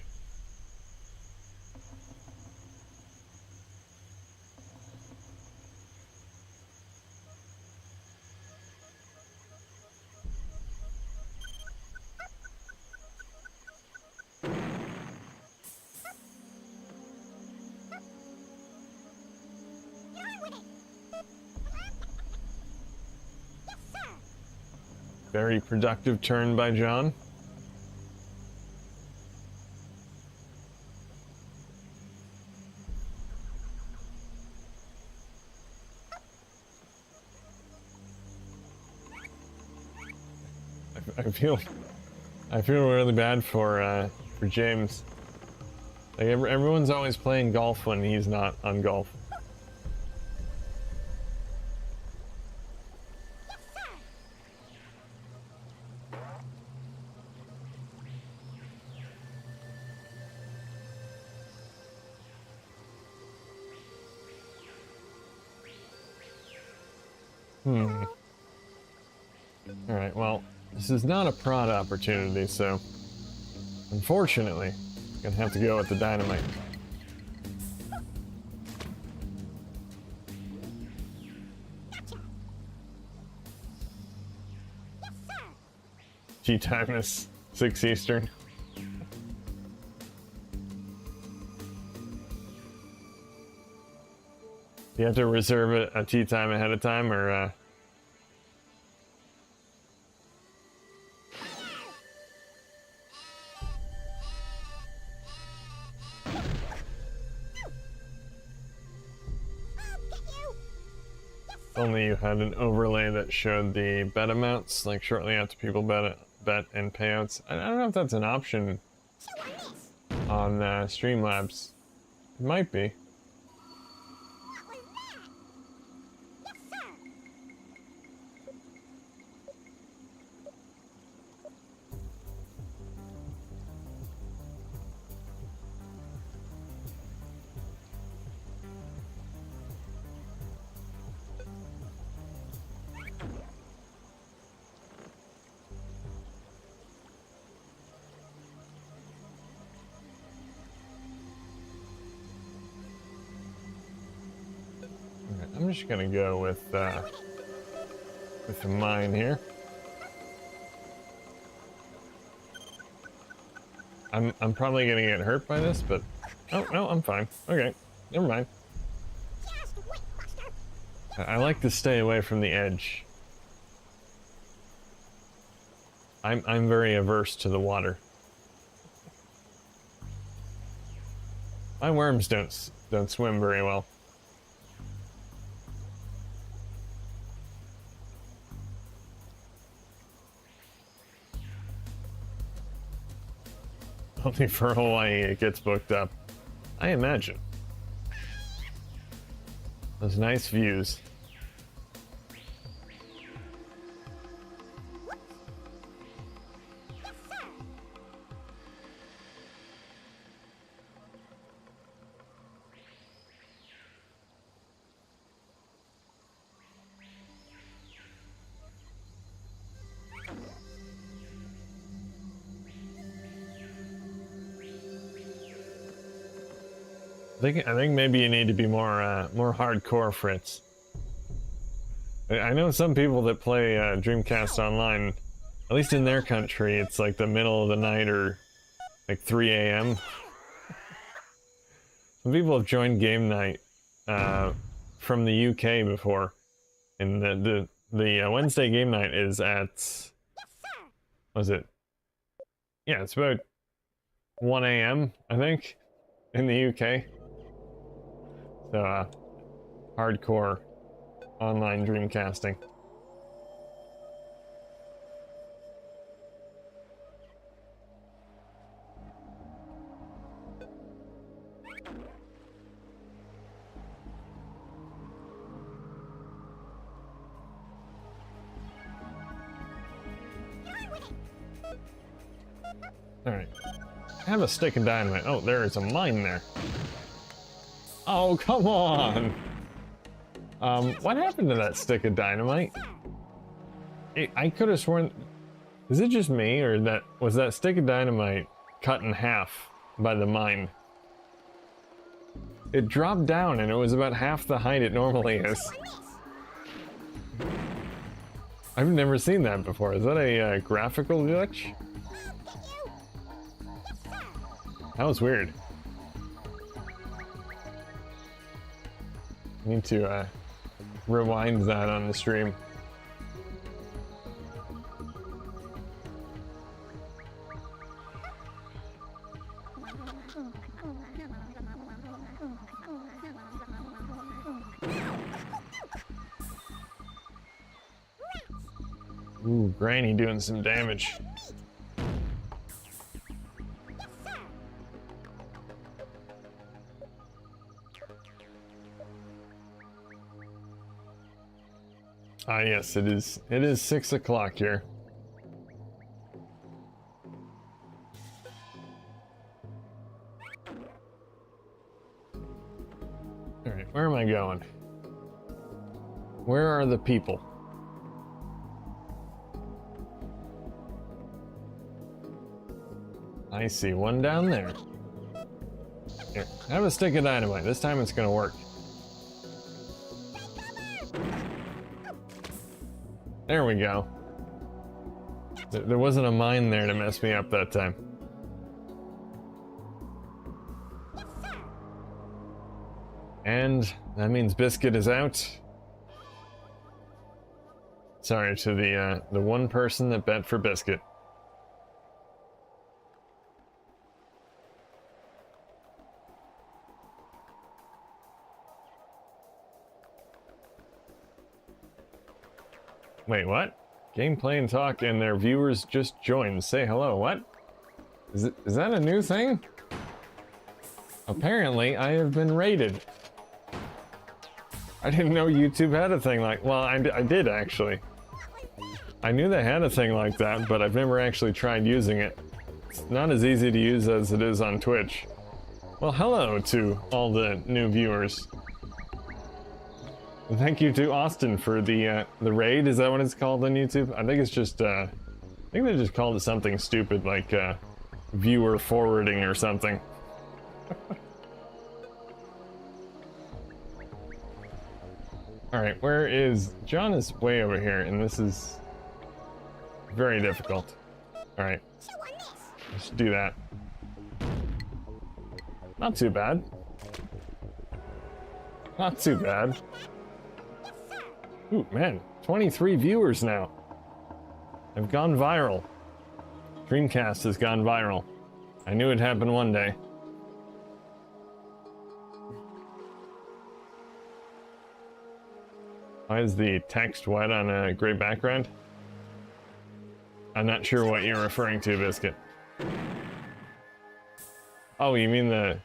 Very productive turn by John. I feel really bad for James. Like everyone's always playing golf when he's not on golf. Alright, well, this is not a prod opportunity, so unfortunately, I'm gonna have to go with the dynamite. Tea time is 6 Eastern. You have to reserve a tea time ahead of time, or only you had an overlay that showed the bet amounts, like shortly after people bet and payouts. I don't know if that's an option on Streamlabs. It might be. I'm just gonna go with the mine here. I'm probably gonna get hurt by this, but oh no, I'm fine. Okay, never mind. I like to stay away from the edge. I'm very averse to the water. My worms don't swim very well. Only for Hawaii it gets booked up. I imagine. Those nice views. I think maybe you need to be more hardcore, Fritz. I know some people that play Dreamcast online, at least in their country, it's like the middle of the night or like 3 a.m. Some people have joined game night from the UK before, and the Wednesday game night is at, was it? Yeah, it's about 1 a.m. I think in the UK. So hardcore online Dreamcasting. Alright. I have a stick of dynamite. Oh, there is a mine there. Oh, come on! What happened to that stick of dynamite? I could have sworn... Is it just me, or was that stick of dynamite cut in half by the mine? It dropped down and it was about half the height it normally is. I've never seen that before. Is that a graphical glitch? That was weird. I need to rewind that on the stream. Ooh, Granny doing some damage. Ah, yes, it is. It is 6 o'clock here. All right, where am I going? Where are the people? I see one down there. Here, have a stick of dynamite. This time it's gonna work. There we go. There wasn't a mine there to mess me up that time. And that means Biscuit is out. Sorry to the one person that bet for Biscuit. Wait, what? Gameplay and talk and their viewers just joined. Say hello. What? Is that a new thing? Apparently, I have been raided. I didn't know YouTube had a thing like... Well, I did actually. I knew they had a thing like that, but I've never actually tried using it. It's not as easy to use as it is on Twitch. Well, hello to all the new viewers. Thank you to Austin for the raid. Is that what it's called on YouTube? I think it's just I think they just called it something stupid like viewer forwarding or something. All right, where is John? Is way over here, and this is very difficult. All right, let's do that. Not too bad. Not too bad. Ooh, man, 23 viewers now. I've gone viral. Dreamcast has gone viral. I knew it'd happen one day. Why is the text white on a gray background? I'm not sure what you're referring to, Biscuit. Oh, you mean the...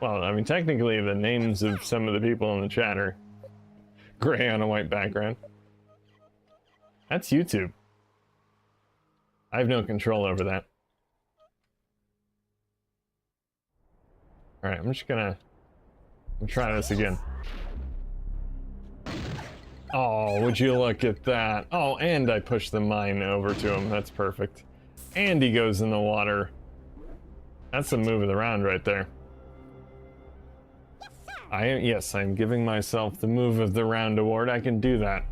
Well, I mean, technically the names of some of the people in the chat are gray on a white background. That's YouTube. I have no control over that. Alright, I'm just gonna try this again. Oh, would you look at that? Oh, and I pushed the mine over to him. That's perfect. And he goes in the water. That's the move of the round right there. Yes, I'm giving myself the move of the round award. I can do that.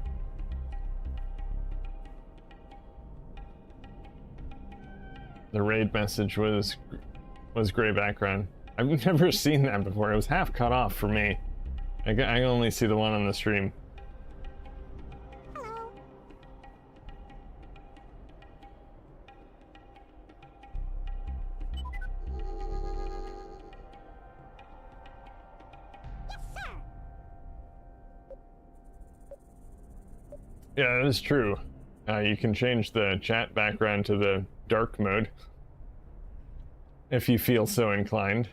The raid message was gray background. I've never seen that before. It was half cut off for me. I can only see the one on the stream. Yeah, that is true. You can change the chat background to the dark mode if you feel so inclined.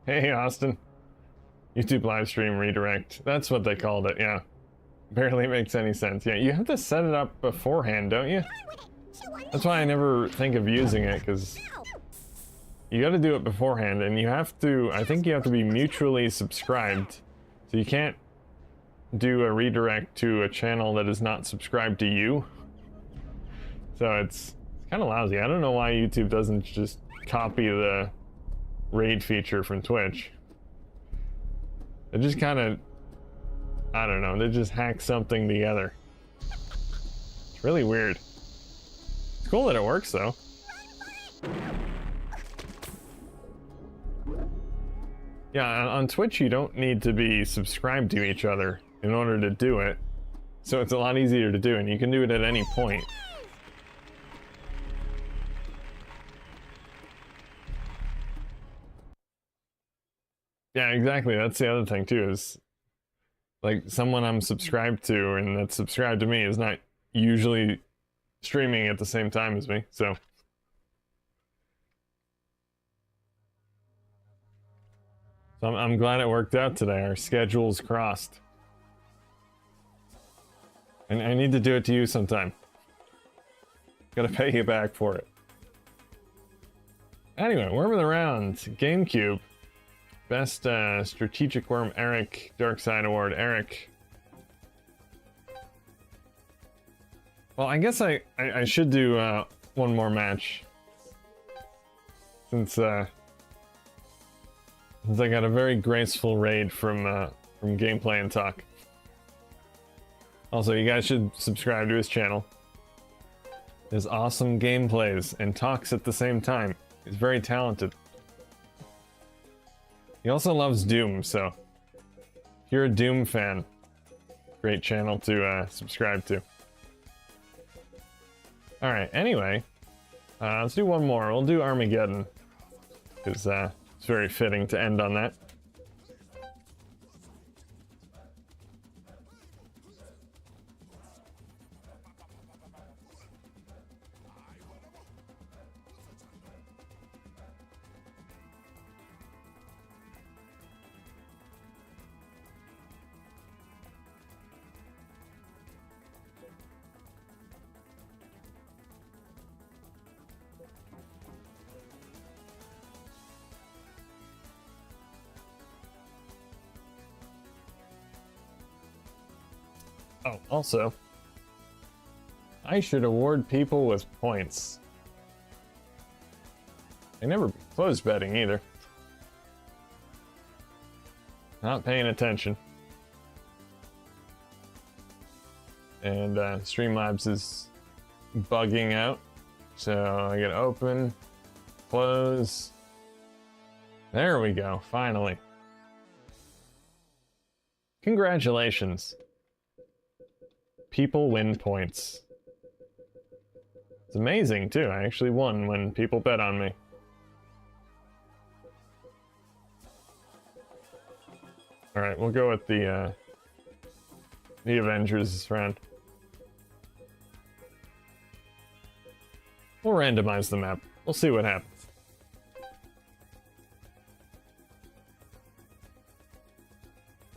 Hey, Austin. YouTube live stream redirect. That's what they called it, yeah. Barely makes any sense. Yeah, you have to set it up beforehand, don't you? That's why I never think of using it, because you gotta do it beforehand, and you have to, I think you have to be mutually subscribed. So you can't do a redirect to a channel that is not subscribed to you. So it's kind of lousy. I don't know why YouTube doesn't just copy the raid feature from Twitch. It just kind of, I don't know, they just hack something together. It's really weird. It's cool that it works though. Yeah, on Twitch you don't need to be subscribed to each other in order to do it. So it's a lot easier to do, and you can do it at any point. Yeah, exactly. That's the other thing too, is like someone I'm subscribed to and that's subscribed to me is not usually streaming at the same time as me, so. So I'm glad it worked out today. Our schedules crossed. And I need to do it to you sometime. Gotta pay you back for it. Anyway, Worm of the Round, GameCube. Best Strategic Worm, Eric. Dark Side Award, Eric. Well, I guess I should do one more match. Since I got a very graceful raid from Gameplay and Talk. Also, you guys should subscribe to his channel. His awesome gameplays and talks at the same time. He's very talented. He also loves Doom, so if you're a Doom fan, great channel to subscribe to. Alright, anyway, let's do one more. We'll do Armageddon, because it's very fitting to end on that. Oh, also, I should award people with points. I never closed betting either. Not paying attention. And Streamlabs is bugging out. So I gotta open, close. There we go, finally. Congratulations. People win points. It's amazing too. I actually won when people bet on me. All right, we'll go with the Avengers round. We'll randomize the map. We'll see what happens.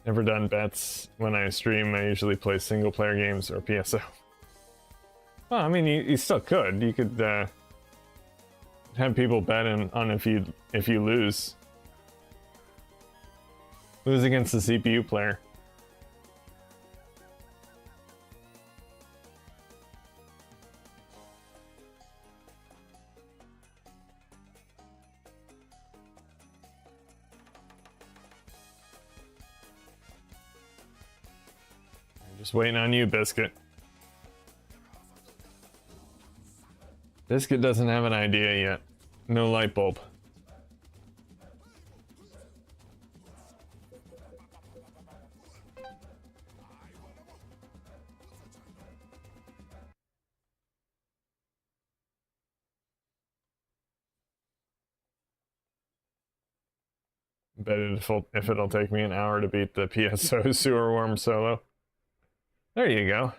Never done bets. When I stream, I usually play single-player games or PSO. Well, I mean, you still could. You could have people bet on if you lose. Lose against the CPU player. Just waiting on you, Biscuit. Biscuit doesn't have an idea yet. No light bulb. Bet if it'll take me an hour to beat the PSO sewer worm solo. There you go.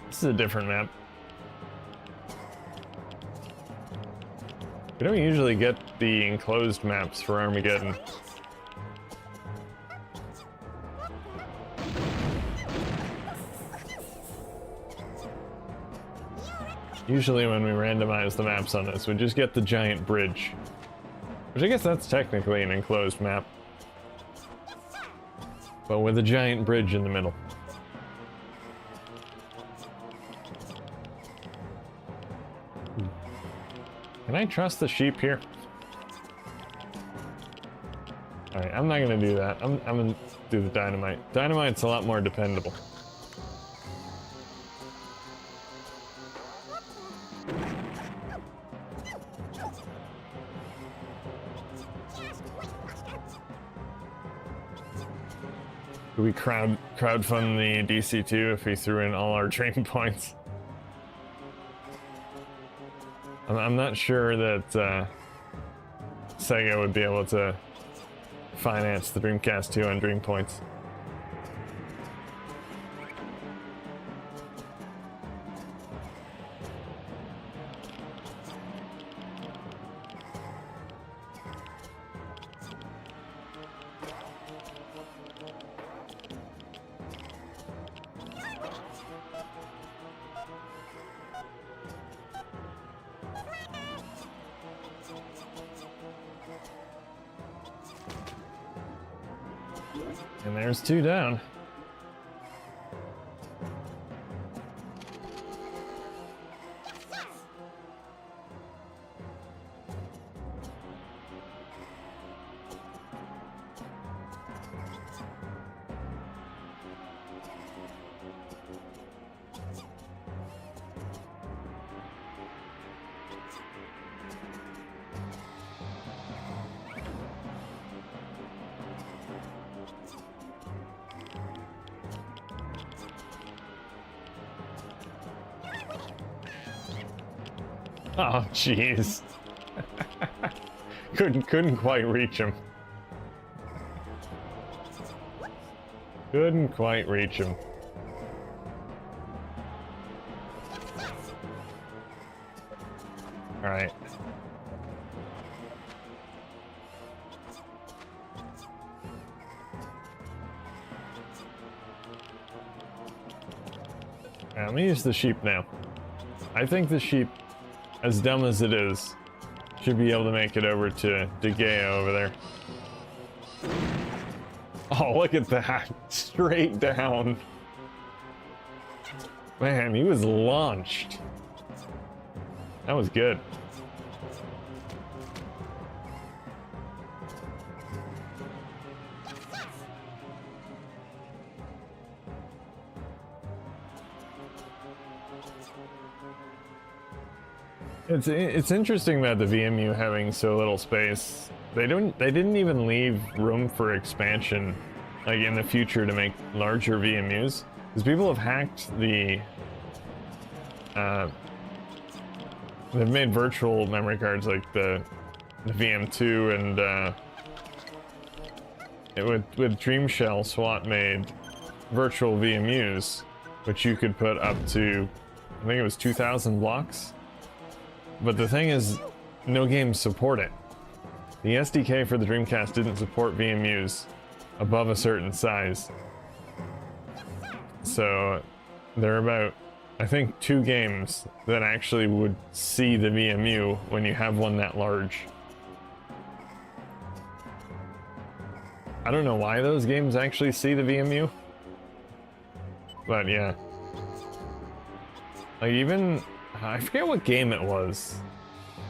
This is a different map. We don't usually get the enclosed maps for Armageddon. Usually when we randomize the maps on this, we just get the giant bridge. Which I guess that's technically an enclosed map. But with a giant bridge in the middle. Can I trust the sheep here? Alright, I'm not gonna do that. I'm gonna do the dynamite. Dynamite's a lot more dependable. Could we crowdfund the DC2 if we threw in all our dream points? I'm not sure that Sega would be able to finance the Dreamcast 2 on Dream Points. And there's 2 down. Oh, jeez. couldn't quite reach him. Couldn't quite reach him. All right. Let me use the sheep now. I think the sheep, as dumb as it is, should be able to make it over to DeGea over there. Oh, look at that. Straight down. Man, he was launched. That was good. It's interesting that the VMU having so little space, they didn't even leave room for expansion, like in the future, to make larger VMUs, because people have hacked the they've made virtual memory cards like the VM2, and with Dreamshell, SWAT made virtual VMUs, which you could put up to, I think it was 2,000 blocks. But the thing is, no games support it. The SDK for the Dreamcast didn't support VMUs above a certain size. So they're about I think 2 games that actually would see the VMU when you have one that large. I don't know why those games actually see the VMU, but yeah. Like even, I forget what game it was.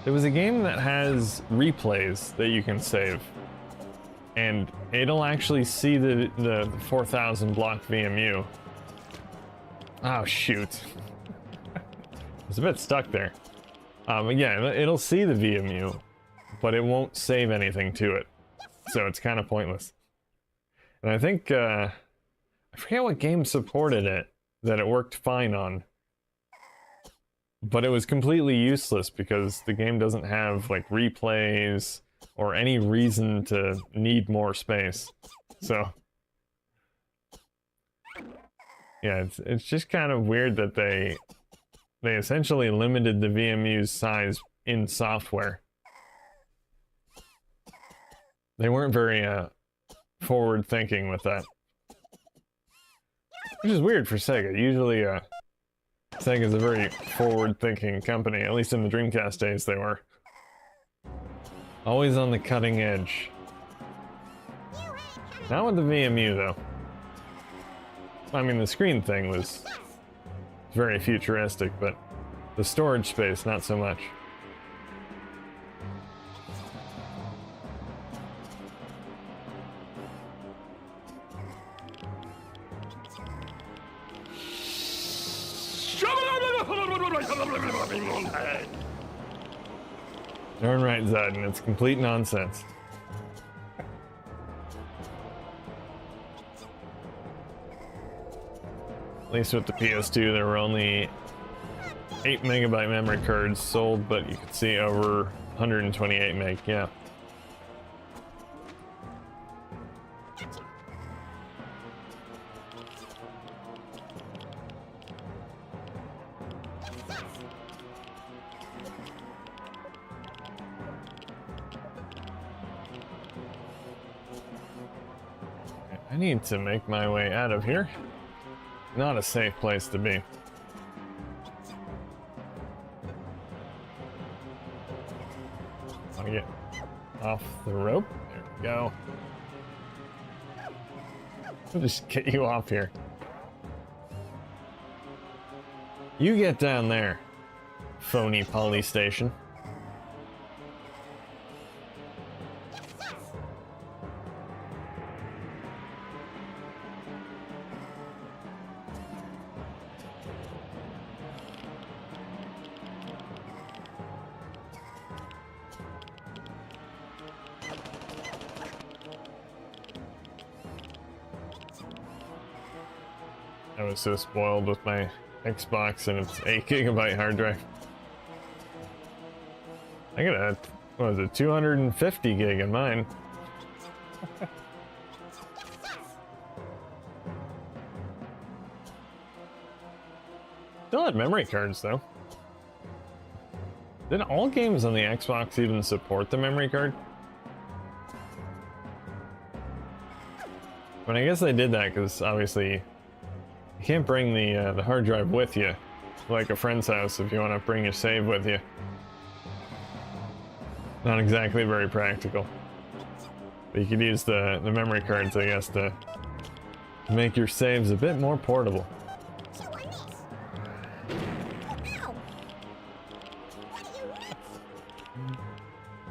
There was a game that has replays that you can save, and it'll actually see the 4000 block VMU. Oh shoot. I was a bit stuck there. Yeah, it'll see the VMU, but it won't save anything to it. So it's kind of pointless. And I think, I forget what game supported it, that it worked fine on. But it was completely useless because the game doesn't have, like, replays or any reason to need more space. So yeah, it's just kind of weird that they essentially limited the VMU's size in software. They weren't very forward thinking with that, which is weird for Sega. Usually Sega's a very forward thinking company, at least in the Dreamcast days they were. Always on the cutting edge. Not with the VMU though. I mean, the screen thing was very futuristic, but the storage space, not so much. Darn right, Zed, and it's complete nonsense. At least with the PS2, there were only 8 megabyte memory cards sold, but you could see over 128 meg, yeah. I need to make my way out of here. Not a safe place to be. Want to get off the rope? There we go. I'll just get you off here. You get down there, phony poly station. I was so spoiled with my Xbox and its 8 gigabyte hard drive. I got a, what was it, 250 gig in mine. Still had memory cards though. Did all games on the Xbox even support the memory card? I mean, I guess they did that because obviously you can't bring the hard drive with you, like a friend's house if you want to bring your save with you. Not exactly very practical. But you could use the memory cards, I guess, to make your saves a bit more portable.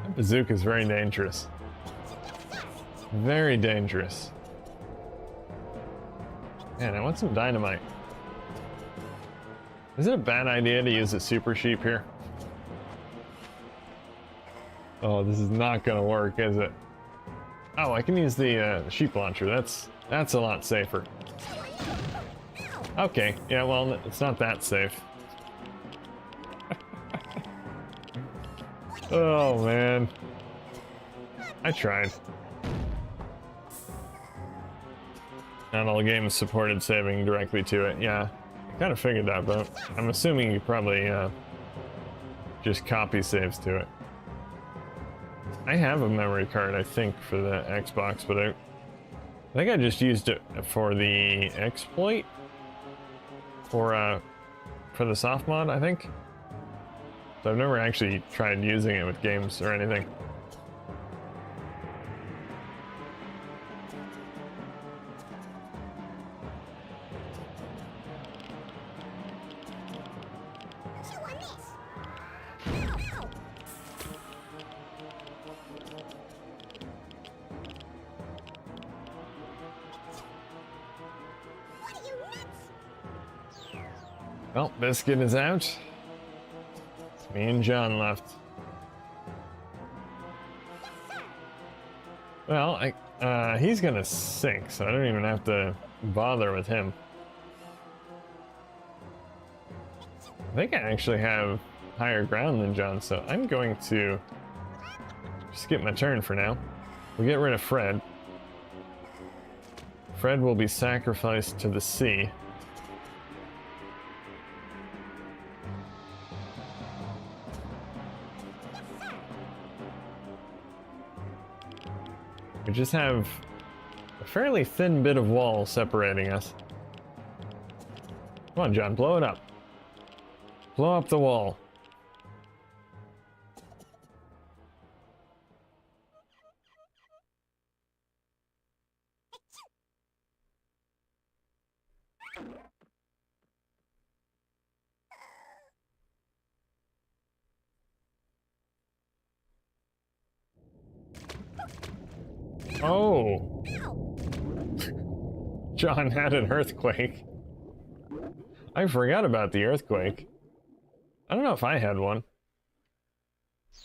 That bazooka is very dangerous. Very dangerous. Man, I want some dynamite. Is it a bad idea to use a super sheep here? Oh, this is not gonna work, is it? Oh, I can use the sheep launcher. That's a lot safer. Okay, yeah, well, it's not that safe. Oh, man. I tried. Not all games supported saving directly to it. Yeah, I kind of figured that, but I'm assuming you probably just copy saves to it. I have a memory card, I think, for the Xbox, but I think I just used it for the exploit for for the soft mod, I think. So I've never actually tried using it with games or anything. Well, Biscuit is out. It's me and John left. Well, he's gonna sink, so I don't even have to bother with him. I think I actually have higher ground than John, so I'm going to skip my turn for now. We'll get rid of Fred. Fred will be sacrificed to the sea. We just have a fairly thin bit of wall separating us. Come on, John, blow it up. Blow up the wall. Oh! John had an earthquake. I forgot about the earthquake. I don't know if I had one.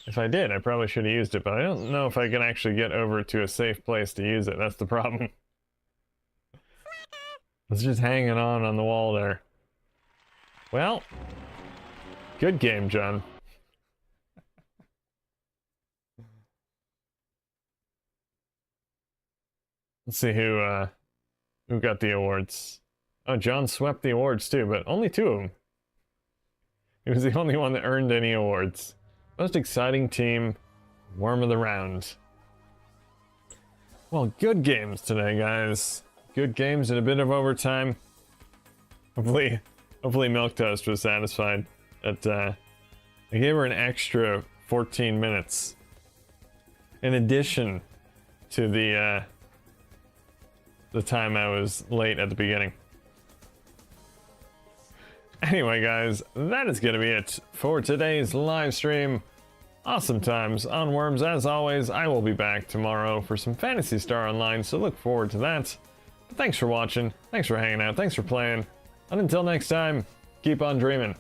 If I did, I probably should have used it, but I don't know if I can actually get over to a safe place to use it. That's the problem. It's just hanging on the wall there. Well, good game, John. Let's see who got the awards. Oh, John swept the awards too, but only 2 of them. He was the only one that earned any awards. Most exciting team, worm of the round. Well, good games today, guys. Good games and a bit of overtime. Hopefully Milktoast was satisfied that I gave her an extra 14 minutes. In addition to the time I was late at the beginning. Anyway, guys, that is going to be it for today's live stream. Awesome times on Worms. As always, I will be back tomorrow for some Phantasy Star Online, so look forward to that. But thanks for watching, thanks for hanging out, thanks for playing, and until next time, keep on dreaming.